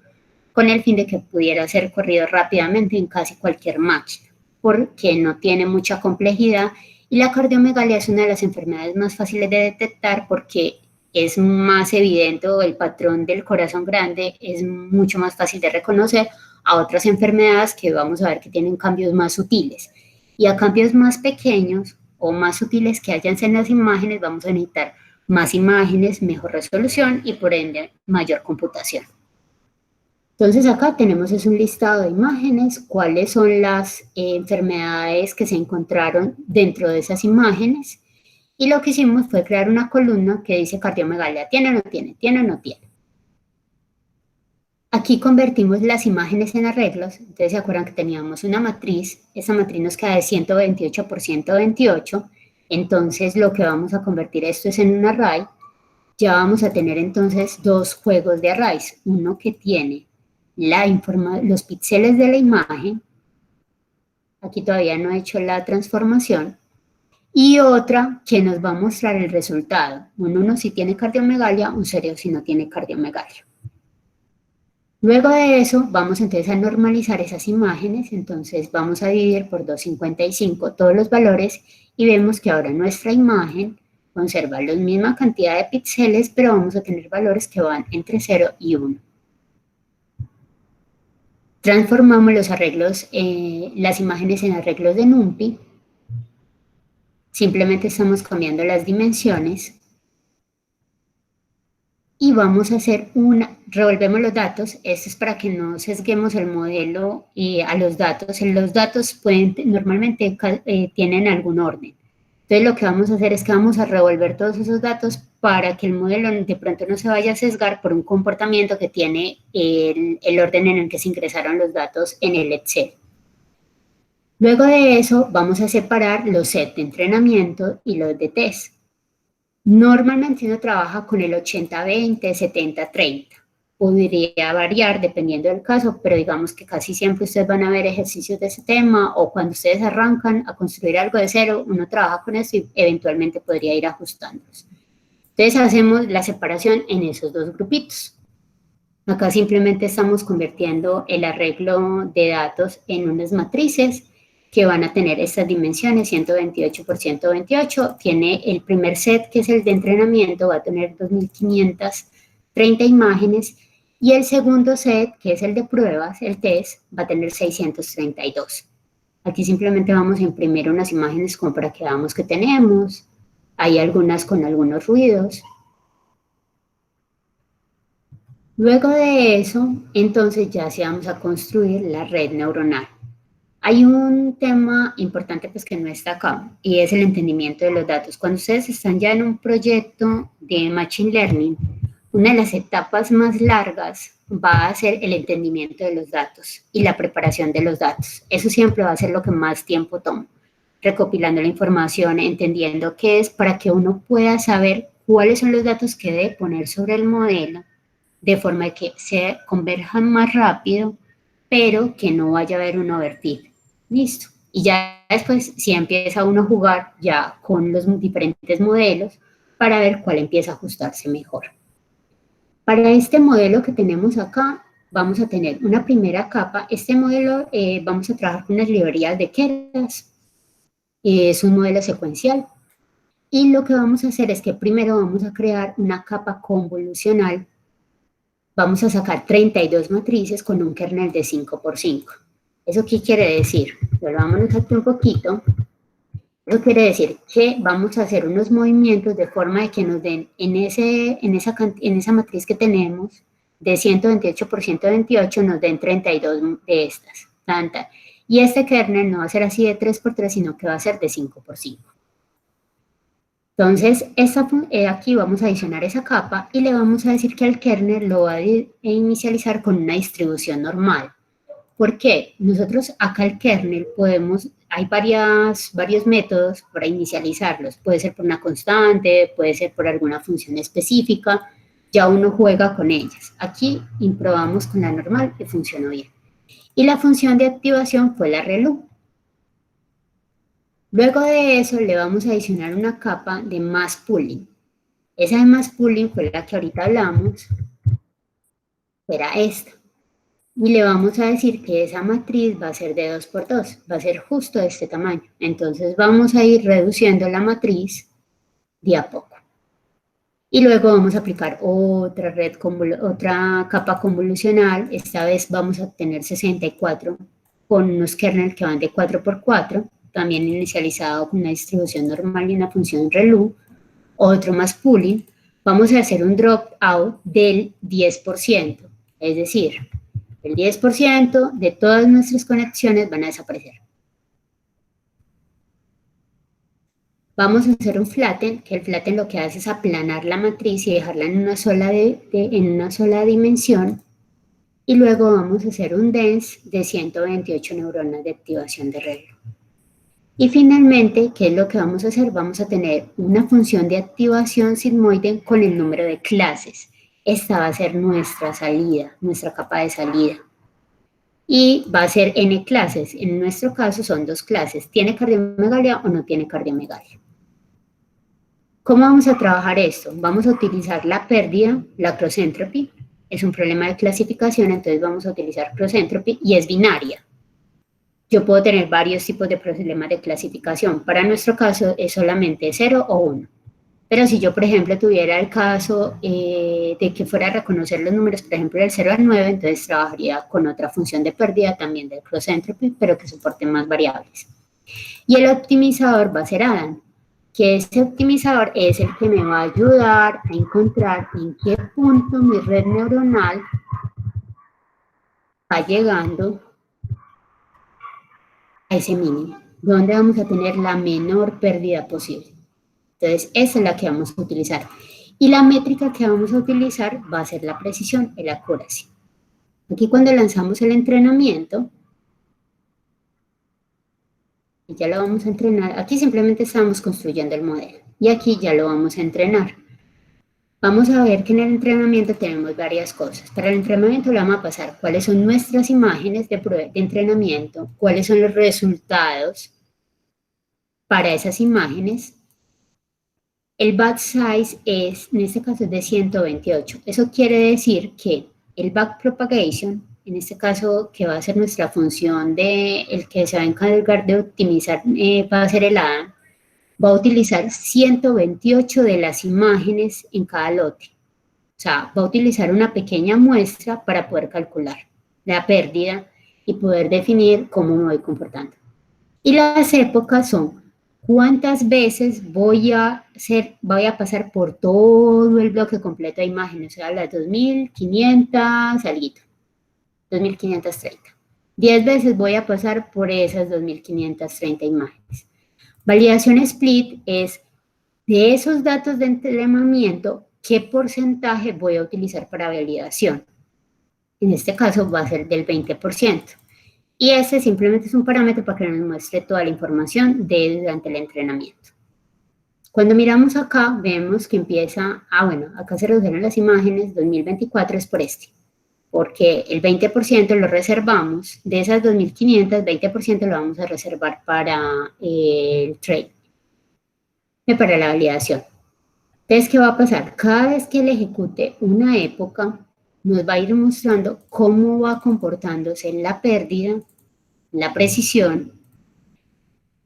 con el fin de que pudiera ser corrido rápidamente en casi cualquier máquina, porque no tiene mucha complejidad, y la cardiomegalia es una de las enfermedades más fáciles de detectar porque es más evidente, o el patrón del corazón grande es mucho más fácil de reconocer a otras enfermedades que vamos a ver que tienen cambios más sutiles. Y a cambios más pequeños o más sutiles que hayan en las imágenes, vamos a necesitar más imágenes, mejor resolución y por ende mayor computación. Entonces acá tenemos un listado de imágenes, cuáles son las enfermedades que se encontraron dentro de esas imágenes, y lo que hicimos fue crear una columna que dice cardiomegalia, ¿tiene o no tiene? ¿Tiene o no tiene? Aquí convertimos las imágenes en arreglos. Entonces se acuerdan que teníamos una matriz, esa matriz nos queda de 128 por 128, entonces lo que vamos a convertir esto es en un array. Ya vamos a tener entonces dos juegos de arrays, uno que tiene los píxeles de la imagen, aquí todavía no he hecho la transformación, y otra que nos va a mostrar el resultado, un 1 si tiene cardiomegalia, un 0 si no tiene cardiomegalia. Luego de eso vamos entonces a normalizar esas imágenes, entonces vamos a dividir por 255 todos los valores y vemos que ahora nuestra imagen conserva la misma cantidad de píxeles, pero vamos a tener valores que van entre 0 y 1. Transformamos los arreglos, las imágenes en arreglos de NumPy. Simplemente estamos cambiando las dimensiones. Y vamos a hacer revolvemos los datos. Esto es para que no sesguemos el modelo a los datos. Los datos normalmente tienen algún orden. Entonces lo que vamos a hacer es que vamos a revolver todos esos datos para que el modelo de pronto no se vaya a sesgar por un comportamiento que tiene el orden en el que se ingresaron los datos en el Excel. Luego de eso vamos a separar los sets de entrenamiento y los de test. Normalmente uno trabaja con el 80-20, 70-30. Podría variar dependiendo del caso, pero digamos que casi siempre ustedes van a ver ejercicios de ese tema, o cuando ustedes arrancan a construir algo de cero, uno trabaja con eso y eventualmente podría ir ajustándolos. Entonces hacemos la separación en esos dos grupitos. Acá simplemente estamos convirtiendo el arreglo de datos en unas matrices que van a tener estas dimensiones, 128 por 128, tiene el primer set, que es el de entrenamiento, va a tener 2.530 imágenes, y el segundo set, que es el de pruebas, el test, va a tener 632. Aquí simplemente vamos a imprimir unas imágenes como para que veamos que tenemos, hay algunas con algunos ruidos. Luego de eso, entonces ya sí vamos a construir la red neuronal. Hay un tema importante pues que no está acá y es el entendimiento de los datos. Cuando ustedes están ya en un proyecto de Machine Learning, una de las etapas más largas va a ser el entendimiento de los datos y la preparación de los datos. Eso siempre va a ser lo que más tiempo toma, recopilando la información, entendiendo qué es para que uno pueda saber cuáles son los datos que debe poner sobre el modelo, de forma que se converjan más rápido, pero que no vaya a haber un overfit. Listo. Y ya después sí empieza uno a jugar ya con los diferentes modelos para ver cuál empieza a ajustarse mejor. Para este modelo que tenemos acá, vamos a tener una primera capa. Este modelo vamos a trabajar con las librerías de Keras. Es un modelo secuencial. Y lo que vamos a hacer es que primero vamos a crear una capa convolucional. Vamos a sacar 32 matrices con un kernel de 5×5. ¿Eso qué quiere decir? Volvámonos aquí un poquito. Eso quiere decir que vamos a hacer unos movimientos de forma de que nos den en esa matriz que tenemos de 128 por 128 nos den 32 de estas. Tanta. Y este kernel no va a ser así de 3×3, sino que va a ser de 5×5. Entonces, aquí vamos a adicionar esa capa y le vamos a decir que al kernel lo va a inicializar con una distribución normal. ¿Por qué? Nosotros acá el kernel hay varios métodos para inicializarlos. Puede ser por una constante, puede ser por alguna función específica, ya uno juega con ellas. Aquí improbamos con la normal y funcionó bien. Y la función de activación fue la ReLU. Luego de eso le vamos a adicionar una capa de mass pooling. Esa de mass pooling fue la que ahorita hablamos, era esta. Y le vamos a decir que esa matriz va a ser de 2×2, va a ser justo de este tamaño. Entonces vamos a ir reduciendo la matriz de a poco. Y luego vamos a aplicar otra capa convolucional. Esta vez vamos a tener 64 con unos kernels que van de 4×4, también inicializado con una distribución normal y una función ReLU. Otro más pooling. Vamos a hacer un dropout del 10%, es decir, el 10% de todas nuestras conexiones van a desaparecer. Vamos a hacer un flatten, que el flatten lo que hace es aplanar la matriz y dejarla en una sola dimensión. Y luego vamos a hacer un dense de 128 neuronas de activación de ReLU. Y finalmente, ¿qué es lo que vamos a hacer? Vamos a tener una función de activación sigmoide con el número de clases. Esta va a ser nuestra salida, nuestra capa de salida. Y va a ser n clases. En nuestro caso son 2 clases. ¿Tiene cardiomegalia o no tiene cardiomegalia? ¿Cómo vamos a trabajar esto? Vamos a utilizar la pérdida, la cross entropy. Es un problema de clasificación, entonces vamos a utilizar cross entropy y es binaria. Yo puedo tener varios tipos de problemas de clasificación. Para nuestro caso es solamente 0 o 1. Pero si yo, por ejemplo, tuviera el caso de que fuera a reconocer los números, por ejemplo, del 0 al 9, entonces trabajaría con otra función de pérdida también del cross entropy, pero que soporte más variables. Y el optimizador va a ser Adam, que ese optimizador es el que me va a ayudar a encontrar en qué punto mi red neuronal va llegando a ese mínimo, donde vamos a tener la menor pérdida posible. Entonces, esa es la que vamos a utilizar. Y la métrica que vamos a utilizar va a ser la precisión, el accuracy. Aquí cuando lanzamos el entrenamiento, ya lo vamos a entrenar. Aquí simplemente estamos construyendo el modelo. Y aquí ya lo vamos a entrenar. Vamos a ver que en el entrenamiento tenemos varias cosas. Para el entrenamiento le vamos a pasar cuáles son nuestras imágenes de entrenamiento, cuáles son los resultados para esas imágenes. El batch size es, en este caso, es de 128. Eso quiere decir que el backpropagation, en este caso, que va a ser nuestra función de el que se va a encargar de optimizar, va a ser el ADA, va a utilizar 128 de las imágenes en cada lote. O sea, va a utilizar una pequeña muestra para poder calcular la pérdida y poder definir cómo me voy comportando. Y las épocas son cuántas veces voy a pasar por todo el bloque completo de imágenes, o sea, las 2500, algo, 2530. 10 veces voy a pasar por esas 2530 imágenes. Validación split es de esos datos de entrenamiento, ¿qué porcentaje voy a utilizar para validación? En este caso va a ser del 20%. Y ese simplemente es un parámetro para que nos muestre toda la información durante el entrenamiento. Cuando miramos acá, vemos que empieza, bueno, acá se redujeron las imágenes, 2024 es por porque el 20% lo reservamos, de esas 2500, 20% lo vamos a reservar para el trade, para la validación. Entonces, ¿qué va a pasar? Cada vez que él ejecute una época, nos va a ir mostrando cómo va comportándose la pérdida, la precisión,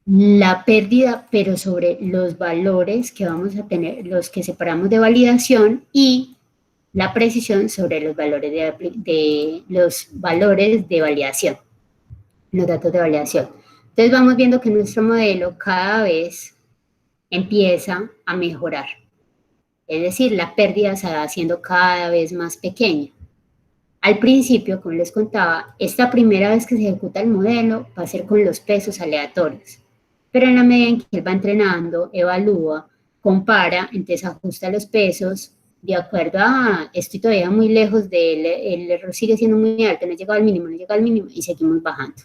la pérdida, pero sobre los valores que vamos a tener, los que separamos de validación, y la precisión sobre los valores de validación, los datos de validación. Entonces vamos viendo que nuestro modelo cada vez empieza a mejorar. Es decir, la pérdida se va haciendo cada vez más pequeña. Al principio, como les contaba, esta primera vez que se ejecuta el modelo va a ser con los pesos aleatorios. Pero en la medida en que él va entrenando, evalúa, compara, entonces ajusta los pesos de acuerdo a estoy todavía muy lejos el error sigue siendo muy alto, no he llegado al mínimo, y seguimos bajando.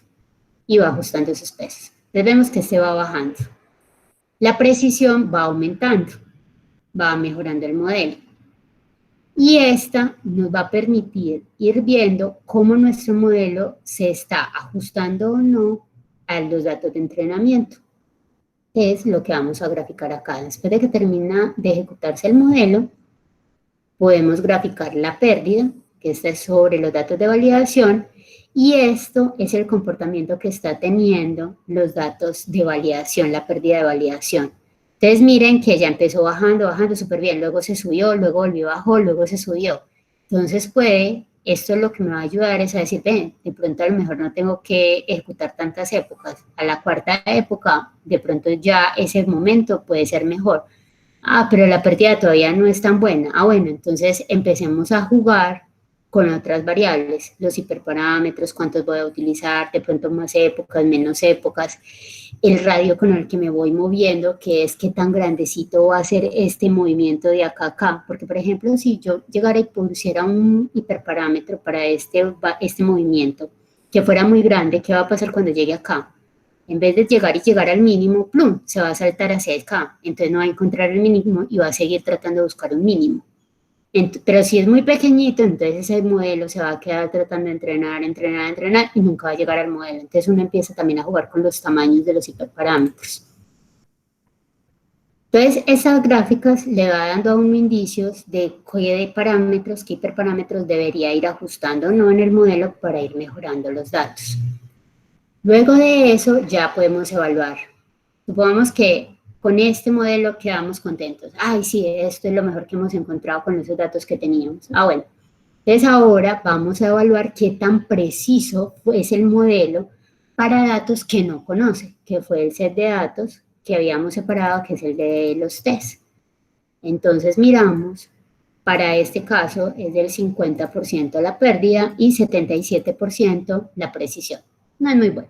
Y va ajustando esos pesos. Entonces vemos que este va bajando. La precisión va aumentando, va mejorando el modelo. Y esta nos va a permitir ir viendo cómo nuestro modelo se está ajustando o no a los datos de entrenamiento. Es lo que vamos a graficar acá. Después de que termina de ejecutarse el modelo, podemos graficar la pérdida, que está sobre los datos de validación, y esto es el comportamiento que está teniendo los datos de validación, la pérdida de validación. Entonces miren que ya empezó bajando súper bien, luego se subió, luego volvió, bajó, luego se subió. Entonces esto es lo que me va a ayudar es a decir, ven, de pronto a lo mejor no tengo que ejecutar tantas épocas. A la cuarta época, de pronto ya ese momento puede ser mejor. Pero la pérdida todavía no es tan buena. Bueno, entonces empecemos a jugar con otras variables, los hiperparámetros, cuántos voy a utilizar, de pronto más épocas, menos épocas, el radio con el que me voy moviendo, que es qué tan grandecito va a ser este movimiento de acá a acá, porque por ejemplo, si yo llegara y pusiera un hiperparámetro para este movimiento, que fuera muy grande, ¿qué va a pasar cuando llegue acá? En vez de llegar al mínimo, plum, se va a saltar hacia acá, entonces no va a encontrar el mínimo y va a seguir tratando de buscar un mínimo. Pero si es muy pequeñito, entonces ese modelo se va a quedar tratando de entrenar y nunca va a llegar al modelo. Entonces uno empieza también a jugar con los tamaños de los hiperparámetros. Entonces esas gráficas le va dando a uno indicios de qué parámetros, qué hiperparámetros debería ir ajustando o no en el modelo para ir mejorando los datos. Luego de eso ya podemos evaluar. Supongamos que con este modelo quedamos contentos. Sí, esto es lo mejor que hemos encontrado con esos datos que teníamos. Bueno, entonces ahora vamos a evaluar qué tan preciso es el modelo para datos que no conoce, que fue el set de datos que habíamos separado, que es el de los test. Entonces miramos, para este caso es del 50% la pérdida y 77% la precisión. No es muy bueno.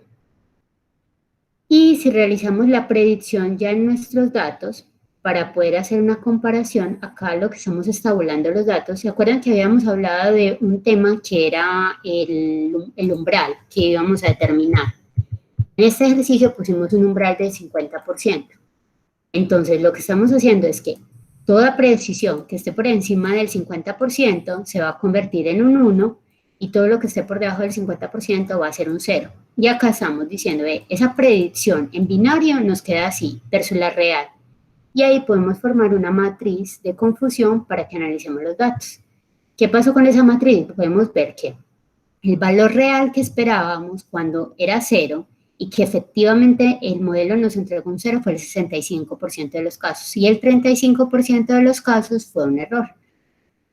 Y si realizamos la predicción ya en nuestros datos, para poder hacer una comparación, acá lo que estamos es tabulando los datos. ¿Se acuerdan que habíamos hablado de un tema que era el umbral que íbamos a determinar? En este ejercicio pusimos un umbral del 50%. Entonces lo que estamos haciendo es que toda precisión que esté por encima del 50% se va a convertir en un 1 y todo lo que esté por debajo del 50% va a ser un 0. Y acá estamos diciendo, esa predicción en binario nos queda así, versus la real. Y ahí podemos formar una matriz de confusión para que analicemos los datos. ¿Qué pasó con esa matriz? Podemos ver que el valor real que esperábamos cuando era 0 y que efectivamente el modelo nos entregó un 0 fue el 65% de los casos y el 35% de los casos fue un error.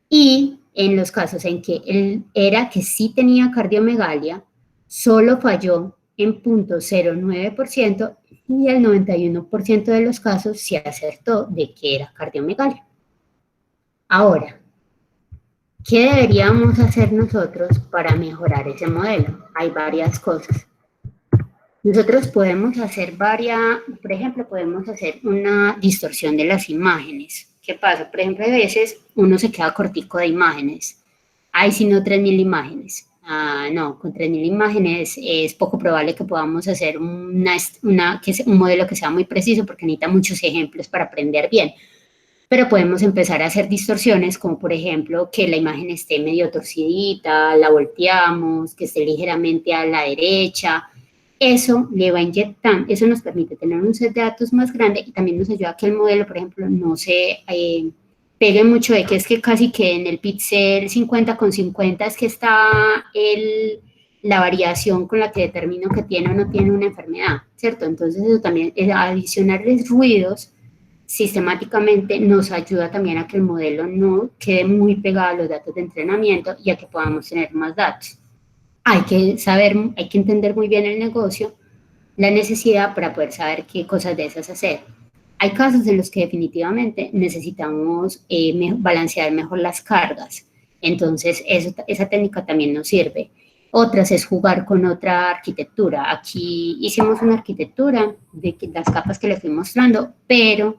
Y en los casos en que él era que sí tenía cardiomegalia, solo falló en 0.09% y el 91% de los casos se acertó de que era cardiomegalia. Ahora, ¿qué deberíamos hacer nosotros para mejorar ese modelo? Hay varias cosas. Nosotros podemos hacer por ejemplo, podemos hacer una distorsión de las imágenes. ¿Qué pasa? Por ejemplo, a veces uno se queda cortico de imágenes. Hay si no 3.000 imágenes. No, con 3.000 imágenes es poco probable que podamos hacer un modelo que sea muy preciso porque necesita muchos ejemplos para aprender bien. Pero podemos empezar a hacer distorsiones, como por ejemplo que la imagen esté medio torcidita, la volteamos, que esté ligeramente a la derecha. Eso le va inyectando, eso nos permite tener un set de datos más grande y también nos ayuda a que el modelo, por ejemplo, no se pegue mucho de que es que casi que en el píxel 50/50 es que está la variación con la que determino que tiene o no tiene una enfermedad, ¿cierto? Entonces eso también, adicionarles ruidos sistemáticamente nos ayuda también a que el modelo no quede muy pegado a los datos de entrenamiento y a que podamos tener más datos. Hay que entender muy bien el negocio, la necesidad para poder saber qué cosas de esas hacer. Hay casos en los que definitivamente necesitamos balancear mejor las cargas, entonces esa técnica también nos sirve. Otras es jugar con otra arquitectura. Aquí hicimos una arquitectura de las capas que le fui mostrando, pero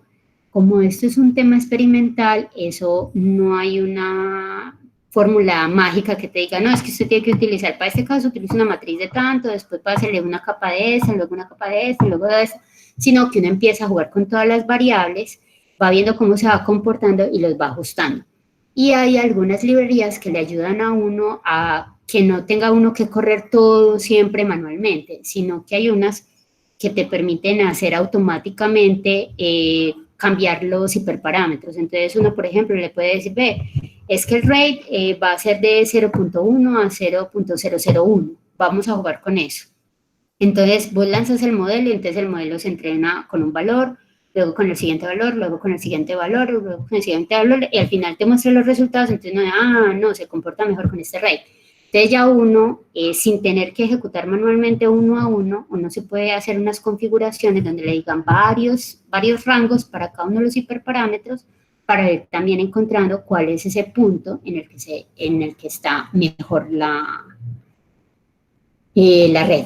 como esto es un tema experimental, eso no hay una fórmula mágica que te diga, no, es que usted tiene que utilizar, para este caso utiliza una matriz de tanto, después pásale una capa de esa, luego una capa de esta, luego de esa, sino que uno empieza a jugar con todas las variables, va viendo cómo se va comportando y los va ajustando. Y hay algunas librerías que le ayudan a uno a que no tenga uno que correr todo siempre manualmente, sino que hay unas que te permiten hacer automáticamente cambiar los hiperparámetros. Entonces uno, por ejemplo, le puede decir, ve, es que el rate va a ser de 0.1 a 0.001. Vamos a jugar con eso. Entonces vos lanzas el modelo y entonces el modelo se entrena con un valor, luego con el siguiente valor, luego con el siguiente valor, luego con el siguiente valor, y al final te muestra los resultados, entonces no, se comporta mejor con este rate. Entonces ya uno, sin tener que ejecutar manualmente uno a uno, uno se puede hacer unas configuraciones donde le digan varios rangos para cada uno de los hiperparámetros para ir también encontrando cuál es ese punto en el que está mejor la red.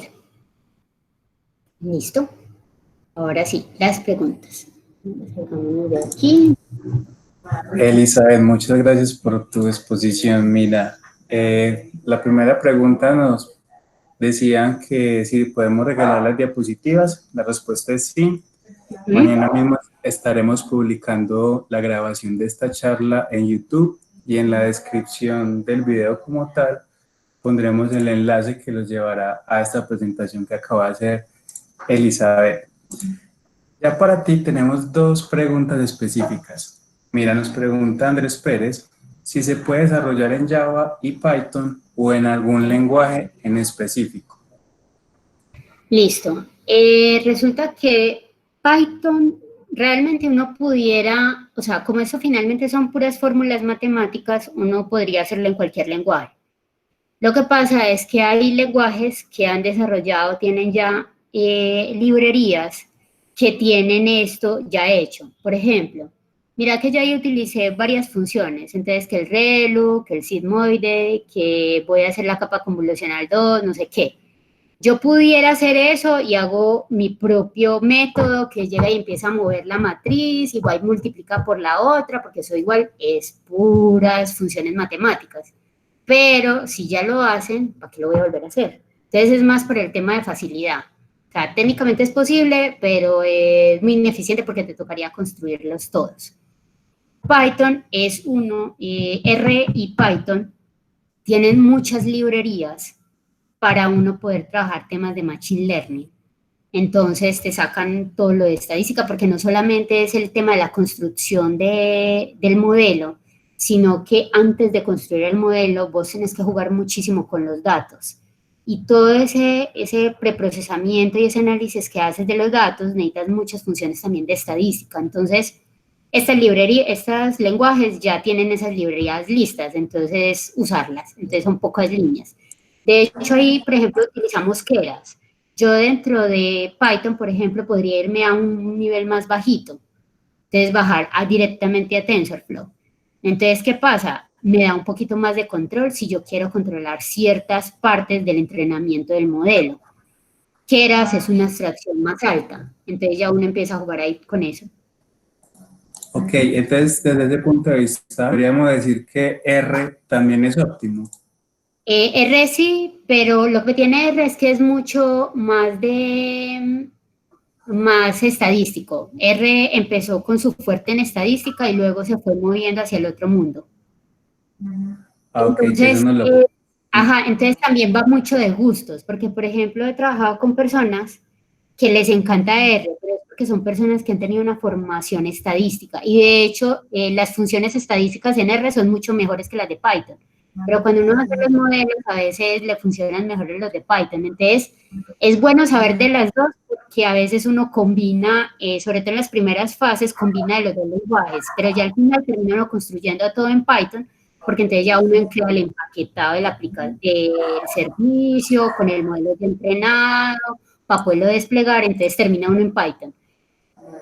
¿Listo? Ahora sí, las preguntas. Vamos de aquí. Elizabeth, muchas gracias por tu exposición. Mira, la primera pregunta nos decían que si podemos regalar las diapositivas. La respuesta es sí. Mañana mismo estaremos publicando la grabación de esta charla en YouTube y en la descripción del video como tal pondremos el enlace que los llevará a esta presentación que acaba de hacer Elizabeth. Ya para ti tenemos dos preguntas específicas. Mira, nos pregunta Andrés Pérez si se puede desarrollar en Java y Python o en algún lenguaje en específico. Listo. Resulta que Python realmente uno pudiera, o sea, como eso finalmente son puras fórmulas matemáticas, uno podría hacerlo en cualquier lenguaje. Lo que pasa es que hay lenguajes que han desarrollado, tienen ya librerías que tienen esto ya hecho. Por ejemplo, mira que ya yo utilicé varias funciones, entonces que el ReLU, que el sigmoide, que voy a hacer la capa convolucional 2, no sé qué. Yo pudiera hacer eso y hago mi propio método que llega y empieza a mover la matriz, igual multiplica por la otra, porque eso igual es puras funciones matemáticas. Pero si ya lo hacen, ¿para qué lo voy a volver a hacer? Entonces es más por el tema de facilidad. O sea, técnicamente es posible, pero es muy ineficiente porque te tocaría construirlos todos. Python es uno, R y Python tienen muchas librerías para uno poder trabajar temas de Machine Learning. Entonces te sacan todo lo de estadística, porque no solamente es el tema de la construcción del modelo, sino que antes de construir el modelo vos tenés que jugar muchísimo con los datos. Y todo ese preprocesamiento y ese análisis que haces de los datos necesitas muchas funciones también de estadística. Entonces, estos lenguajes ya tienen esas librerías listas, entonces usarlas. Entonces son pocas líneas. De hecho, ahí, por ejemplo, utilizamos Keras. Yo dentro de Python, por ejemplo, podría irme a un nivel más bajito. Entonces, bajar directamente a TensorFlow. Entonces, ¿qué pasa? Me da un poquito más de control si yo quiero controlar ciertas partes del entrenamiento del modelo. Keras es una abstracción más alta. Entonces, ya uno empieza a jugar ahí con eso. Ok, entonces desde ese punto de vista, podríamos decir que R también es óptimo. R sí, pero lo que tiene R es que es mucho más estadístico. R empezó con su fuerte en estadística y luego se fue moviendo hacia el otro mundo. Ok, Entonces, que eso no lo... entonces también va mucho de gustos, porque por ejemplo he trabajado con personas que les encanta R, pero es porque son personas que han tenido una formación estadística y de hecho las funciones estadísticas en R son mucho mejores que las de Python, pero cuando uno hace los modelos a veces le funcionan mejor los de Python, entonces es bueno saber de las dos porque a veces uno combina, sobre todo en las primeras fases, combina de los dos lenguajes, pero ya al final termina uno construyendo todo en Python porque entonces ya uno crea el empaquetado del servicio, con el modelo de entrenado, para poderlo desplegar, entonces termina uno en Python.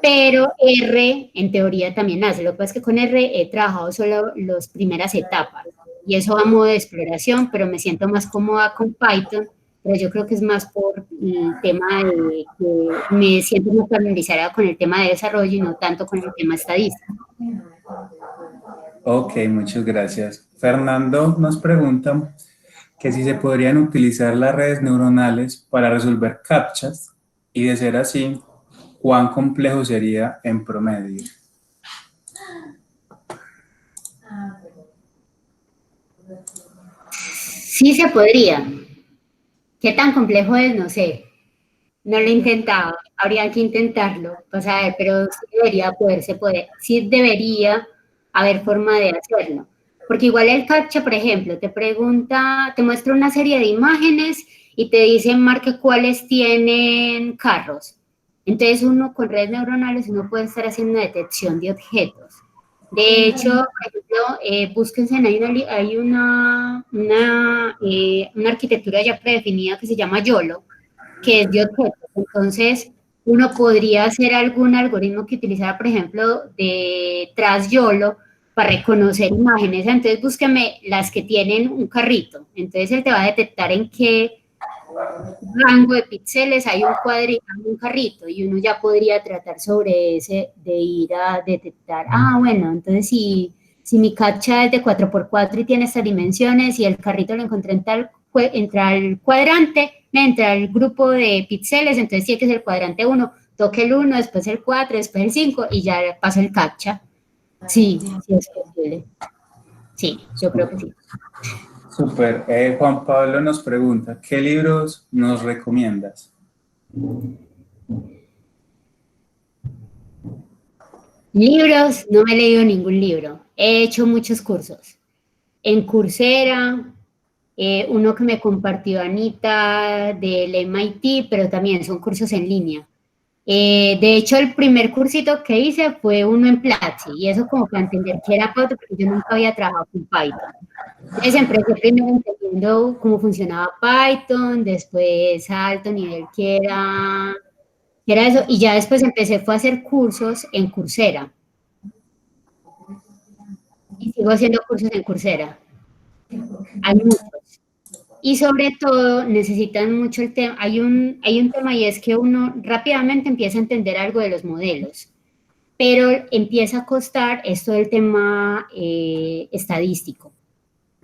Pero R, en teoría, también hace. Lo que pasa es que con R he trabajado solo las primeras etapas, y eso a modo de exploración, pero me siento más cómoda con Python, pero yo creo que es más por el tema de que me siento más familiarizada con el tema de desarrollo y no tanto con el tema estadístico. Ok, muchas gracias. Fernando nos pregunta que si se podrían utilizar las redes neuronales para resolver captchas y de ser así, ¿cuán complejo sería en promedio? Sí se podría. ¿Qué tan complejo es? No sé. No lo he intentado. Habría que intentarlo. Pues a ver, pero sí debería sí debería haber forma de hacerlo. Porque igual el CAPTCHA, por ejemplo, te pregunta, te muestra una serie de imágenes y te dice marque cuáles tienen carros. Entonces uno con redes neuronales uno puede estar haciendo una detección de objetos. De hecho, por ejemplo, búsquense, hay una arquitectura ya predefinida que se llama YOLO, que es de objetos. Entonces, uno podría hacer algún algoritmo que utilizara, por ejemplo, de TransYOLO para reconocer imágenes. Entonces, búsqueme las que tienen un carrito. Entonces, él te va a detectar en qué rango de píxeles hay un cuadrito, un carrito, y uno ya podría tratar sobre ese de ir a detectar, bueno, entonces si mi captcha es de 4x4 y tiene estas dimensiones y el carrito lo encontré entra al cuadrante, entra al grupo de píxeles, entonces tiene que ser el cuadrante 1, toque el 1, después el 4, después el 5 y ya paso el captcha. Sí, sí es posible. Sí, yo creo que sí. Súper. Juan Pablo nos pregunta, ¿qué libros nos recomiendas? Libros, no me he leído ningún libro. He hecho muchos cursos. En Coursera, uno que me compartió Anita del MIT, pero también son cursos en línea. De hecho, el primer cursito que hice fue uno en Platzi, y eso como para entender qué era Python, porque yo nunca había trabajado con Python. Entonces empecé primero entendiendo cómo funcionaba Python, después a alto nivel que era eso, y ya después fue a hacer cursos en Coursera, y sigo haciendo cursos en Coursera. Hay muchos. Y sobre todo necesitan mucho el tema, hay un tema y es que uno rápidamente empieza a entender algo de los modelos, pero empieza a costar esto del tema estadístico.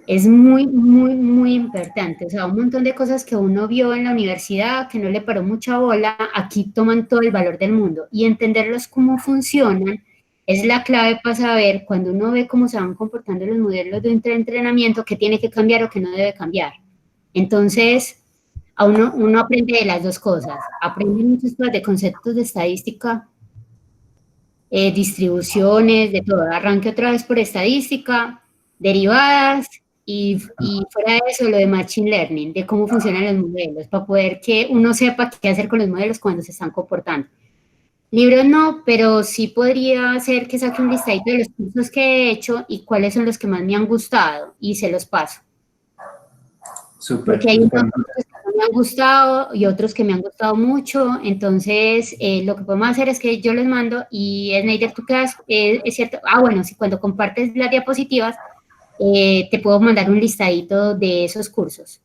Es muy, muy, muy importante. O sea, un montón de cosas que uno vio en la universidad, que no le paró mucha bola, aquí toman todo el valor del mundo. Y entenderlos cómo funcionan es la clave para saber cuando uno ve cómo se van comportando los modelos de entrenamiento, qué tiene que cambiar o qué no debe cambiar. Entonces, uno aprende de las dos cosas. Aprende muchas cosas de conceptos de estadística, distribuciones, de todo. Arranque otra vez por estadística derivadas y fuera de eso lo de Machine Learning, de cómo funcionan los modelos, para poder que uno sepa qué hacer con los modelos cuando se están comportando. Libros no, pero sí podría ser que saque un listadito de los cursos que he hecho y cuáles son los que más me han gustado y se los paso. Súper, Porque hay unos súper. cursos que no me han gustado y otros que me han gustado mucho, entonces lo que podemos hacer es que yo les mando y Snyder, tú quedas, es cierto, bueno, si cuando compartes las diapositivas, te puedo mandar un listadito de esos cursos.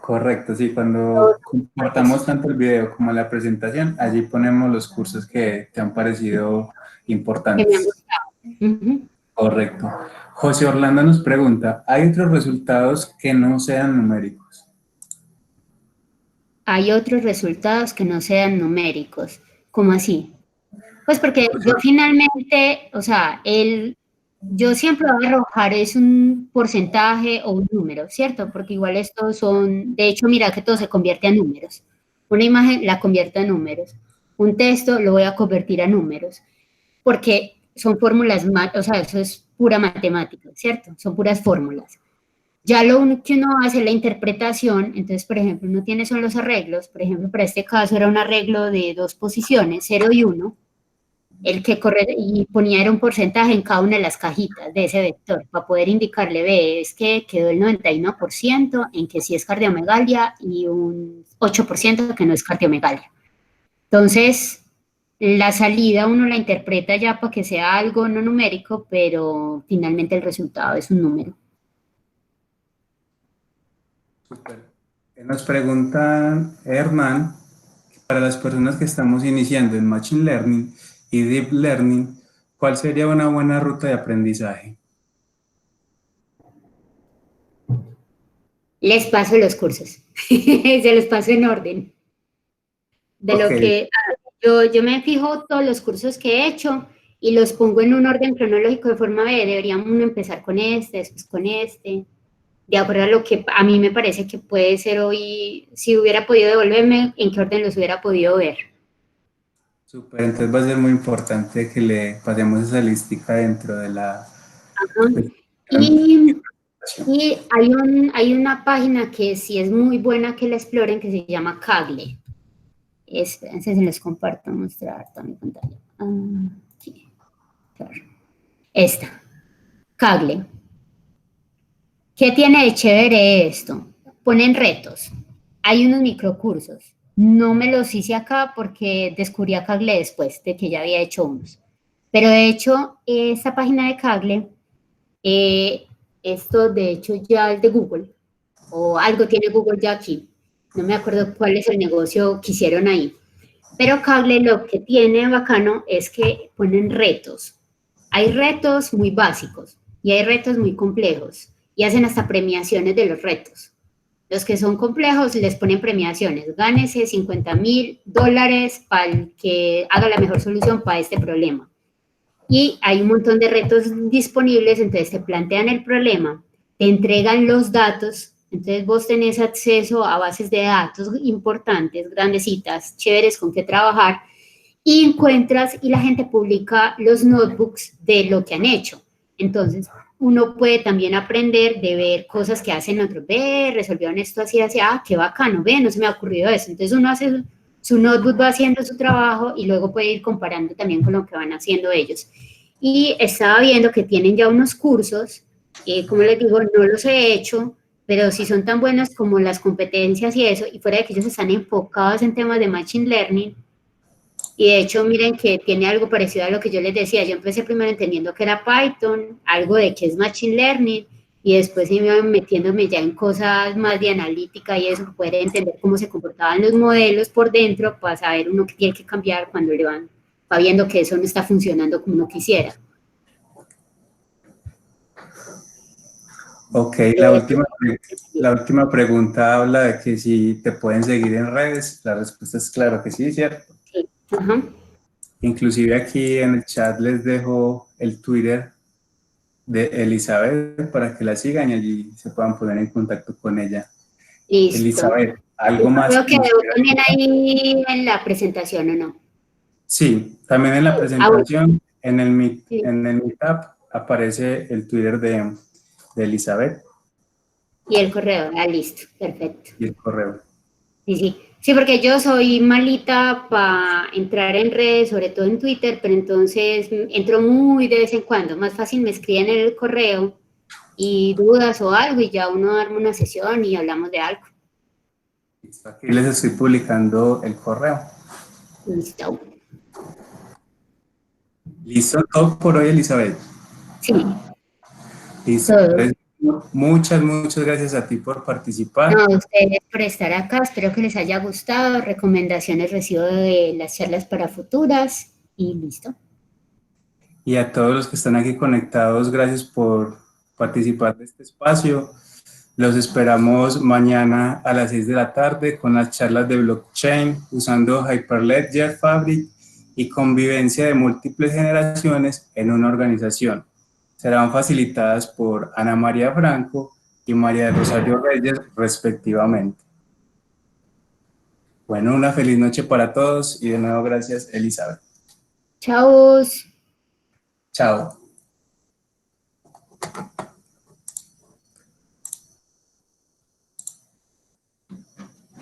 Correcto, sí, cuando compartamos tanto el video como la presentación, allí ponemos los cursos que te han parecido Que me han importantes. gustado. Correcto. José Orlando nos pregunta, ¿hay otros resultados que no sean numéricos? Hay otros resultados que no sean numéricos. ¿Cómo así? Pues porque yo finalmente, o sea, yo siempre voy a arrojar es un porcentaje o un número, ¿cierto? Porque igual estos son, de hecho, mira que todo se convierte a números. Una imagen la convierto a números. Un texto lo voy a convertir a números. Porque son fórmulas, o sea, eso es pura matemática, ¿cierto? Son puras fórmulas. Ya lo único que uno hace es la interpretación, entonces, por ejemplo, uno tiene son los arreglos, por ejemplo, para este caso era un arreglo de dos posiciones, 0 y 1, el que corre y ponía era un porcentaje en cada una de las cajitas de ese vector, para poder indicarle, ve, es que quedó el 91% en que sí es cardiomegalia y un 8% que no es cardiomegalia. Entonces, la salida uno la interpreta ya para que sea algo no numérico, pero finalmente el resultado es un número. Súper. Nos pregunta Hernán, para las personas que estamos iniciando en Machine Learning y Deep Learning, ¿cuál sería una buena ruta de aprendizaje? Les paso los cursos, se los paso en orden. De Ok, lo que yo me fijo todos los cursos que he hecho y los pongo en un orden cronológico de forma de deberíamos uno empezar con este, después con este, de acuerdo a lo que a mí me parece que puede ser hoy, si hubiera podido devolverme, en qué orden los hubiera podido ver. súper. Entonces va a ser muy importante que le pasemos esa listica dentro de la Y, presentación. y hay una página que sí es muy buena que la exploren que se llama Kaggle. Espérense, se les comparto, mostrar toda mi pantalla. Aquí, claro. Esta, Kaggle. ¿Qué tiene de chévere esto? Ponen retos. Hay unos microcursos. No me los hice acá porque descubrí a Kaggle después de que ya había hecho unos. Pero de hecho, esta página de Kaggle, esto de hecho ya es de Google, o algo tiene Google ya aquí. No me acuerdo cuál es el negocio que hicieron ahí. Pero Kaggle lo que tiene bacano es que ponen retos. Hay retos muy básicos y hay retos muy complejos y hacen hasta premiaciones de los retos. Los que son complejos les ponen premiaciones. Gánese $50,000 para el que haga la mejor solución para este problema. Y hay un montón de retos disponibles, entonces te plantean el problema, te entregan los datos, entonces vos tenés acceso a bases de datos importantes, grandecitas, chéveres con que trabajar, y encuentras y la gente publica los notebooks de lo que han hecho. Entonces, uno puede también aprender de ver cosas que hacen otros, ve, resolvieron esto así, así, qué bacano, ve, no se me ha ocurrido eso. Entonces, uno hace su notebook, va haciendo su trabajo y luego puede ir comparando también con lo que van haciendo ellos. Y estaba viendo que tienen ya unos cursos, como les digo, no los he hecho, pero si son tan buenos como las competencias y eso, y fuera de que ellos están enfocados en temas de Machine Learning, y de hecho, miren que tiene algo parecido a lo que yo les decía. Yo empecé primero entendiendo que era Python, algo de que es Machine Learning, y después iba metiéndome ya en cosas más de analítica y eso, poder entender cómo se comportaban los modelos por dentro para saber uno qué tiene que cambiar cuando va viendo que eso no está funcionando como uno quisiera. Ok, la última pregunta habla de que si te pueden seguir en redes. La respuesta es claro que sí, ¿cierto? Sí. Ajá. Inclusive aquí en el chat les dejo el Twitter de Elizabeth para que la sigan y allí se puedan poner en contacto con ella. Listo. Elizabeth, ¿algo más Creo que que nos debo quieras también contar? ahí en la presentación, ¿o no? Sí, también en la Bueno, presentación, en el sí. Meetup, aparece el Twitter de de Elizabeth. Y el correo, listo, perfecto. Y el correo. Sí, sí. Sí, porque yo soy malita para entrar en redes, sobre todo en Twitter, pero entonces entro muy de vez en cuando. Más fácil me escriben en el correo y dudas o algo y ya uno arma una sesión y hablamos de algo. Listo, aquí les estoy publicando el correo. Listo. Listo todo por hoy, Elizabeth. Sí, Listo. todo. Entonces, muchas gracias a ti por participar. No, a ustedes por estar acá, espero que les haya gustado. Recomendaciones recibo de las charlas para futuras y listo. Y a todos los que están aquí conectados, gracias por participar de este espacio. Los esperamos mañana a las 6 de la tarde con las charlas de blockchain usando Hyperledger, Fabric y convivencia de múltiples generaciones en una organización. Serán facilitadas por Ana María Franco y María de Rosario Reyes, respectivamente. Bueno, una feliz noche para todos y de nuevo gracias, Elizabeth. Chao. Chao.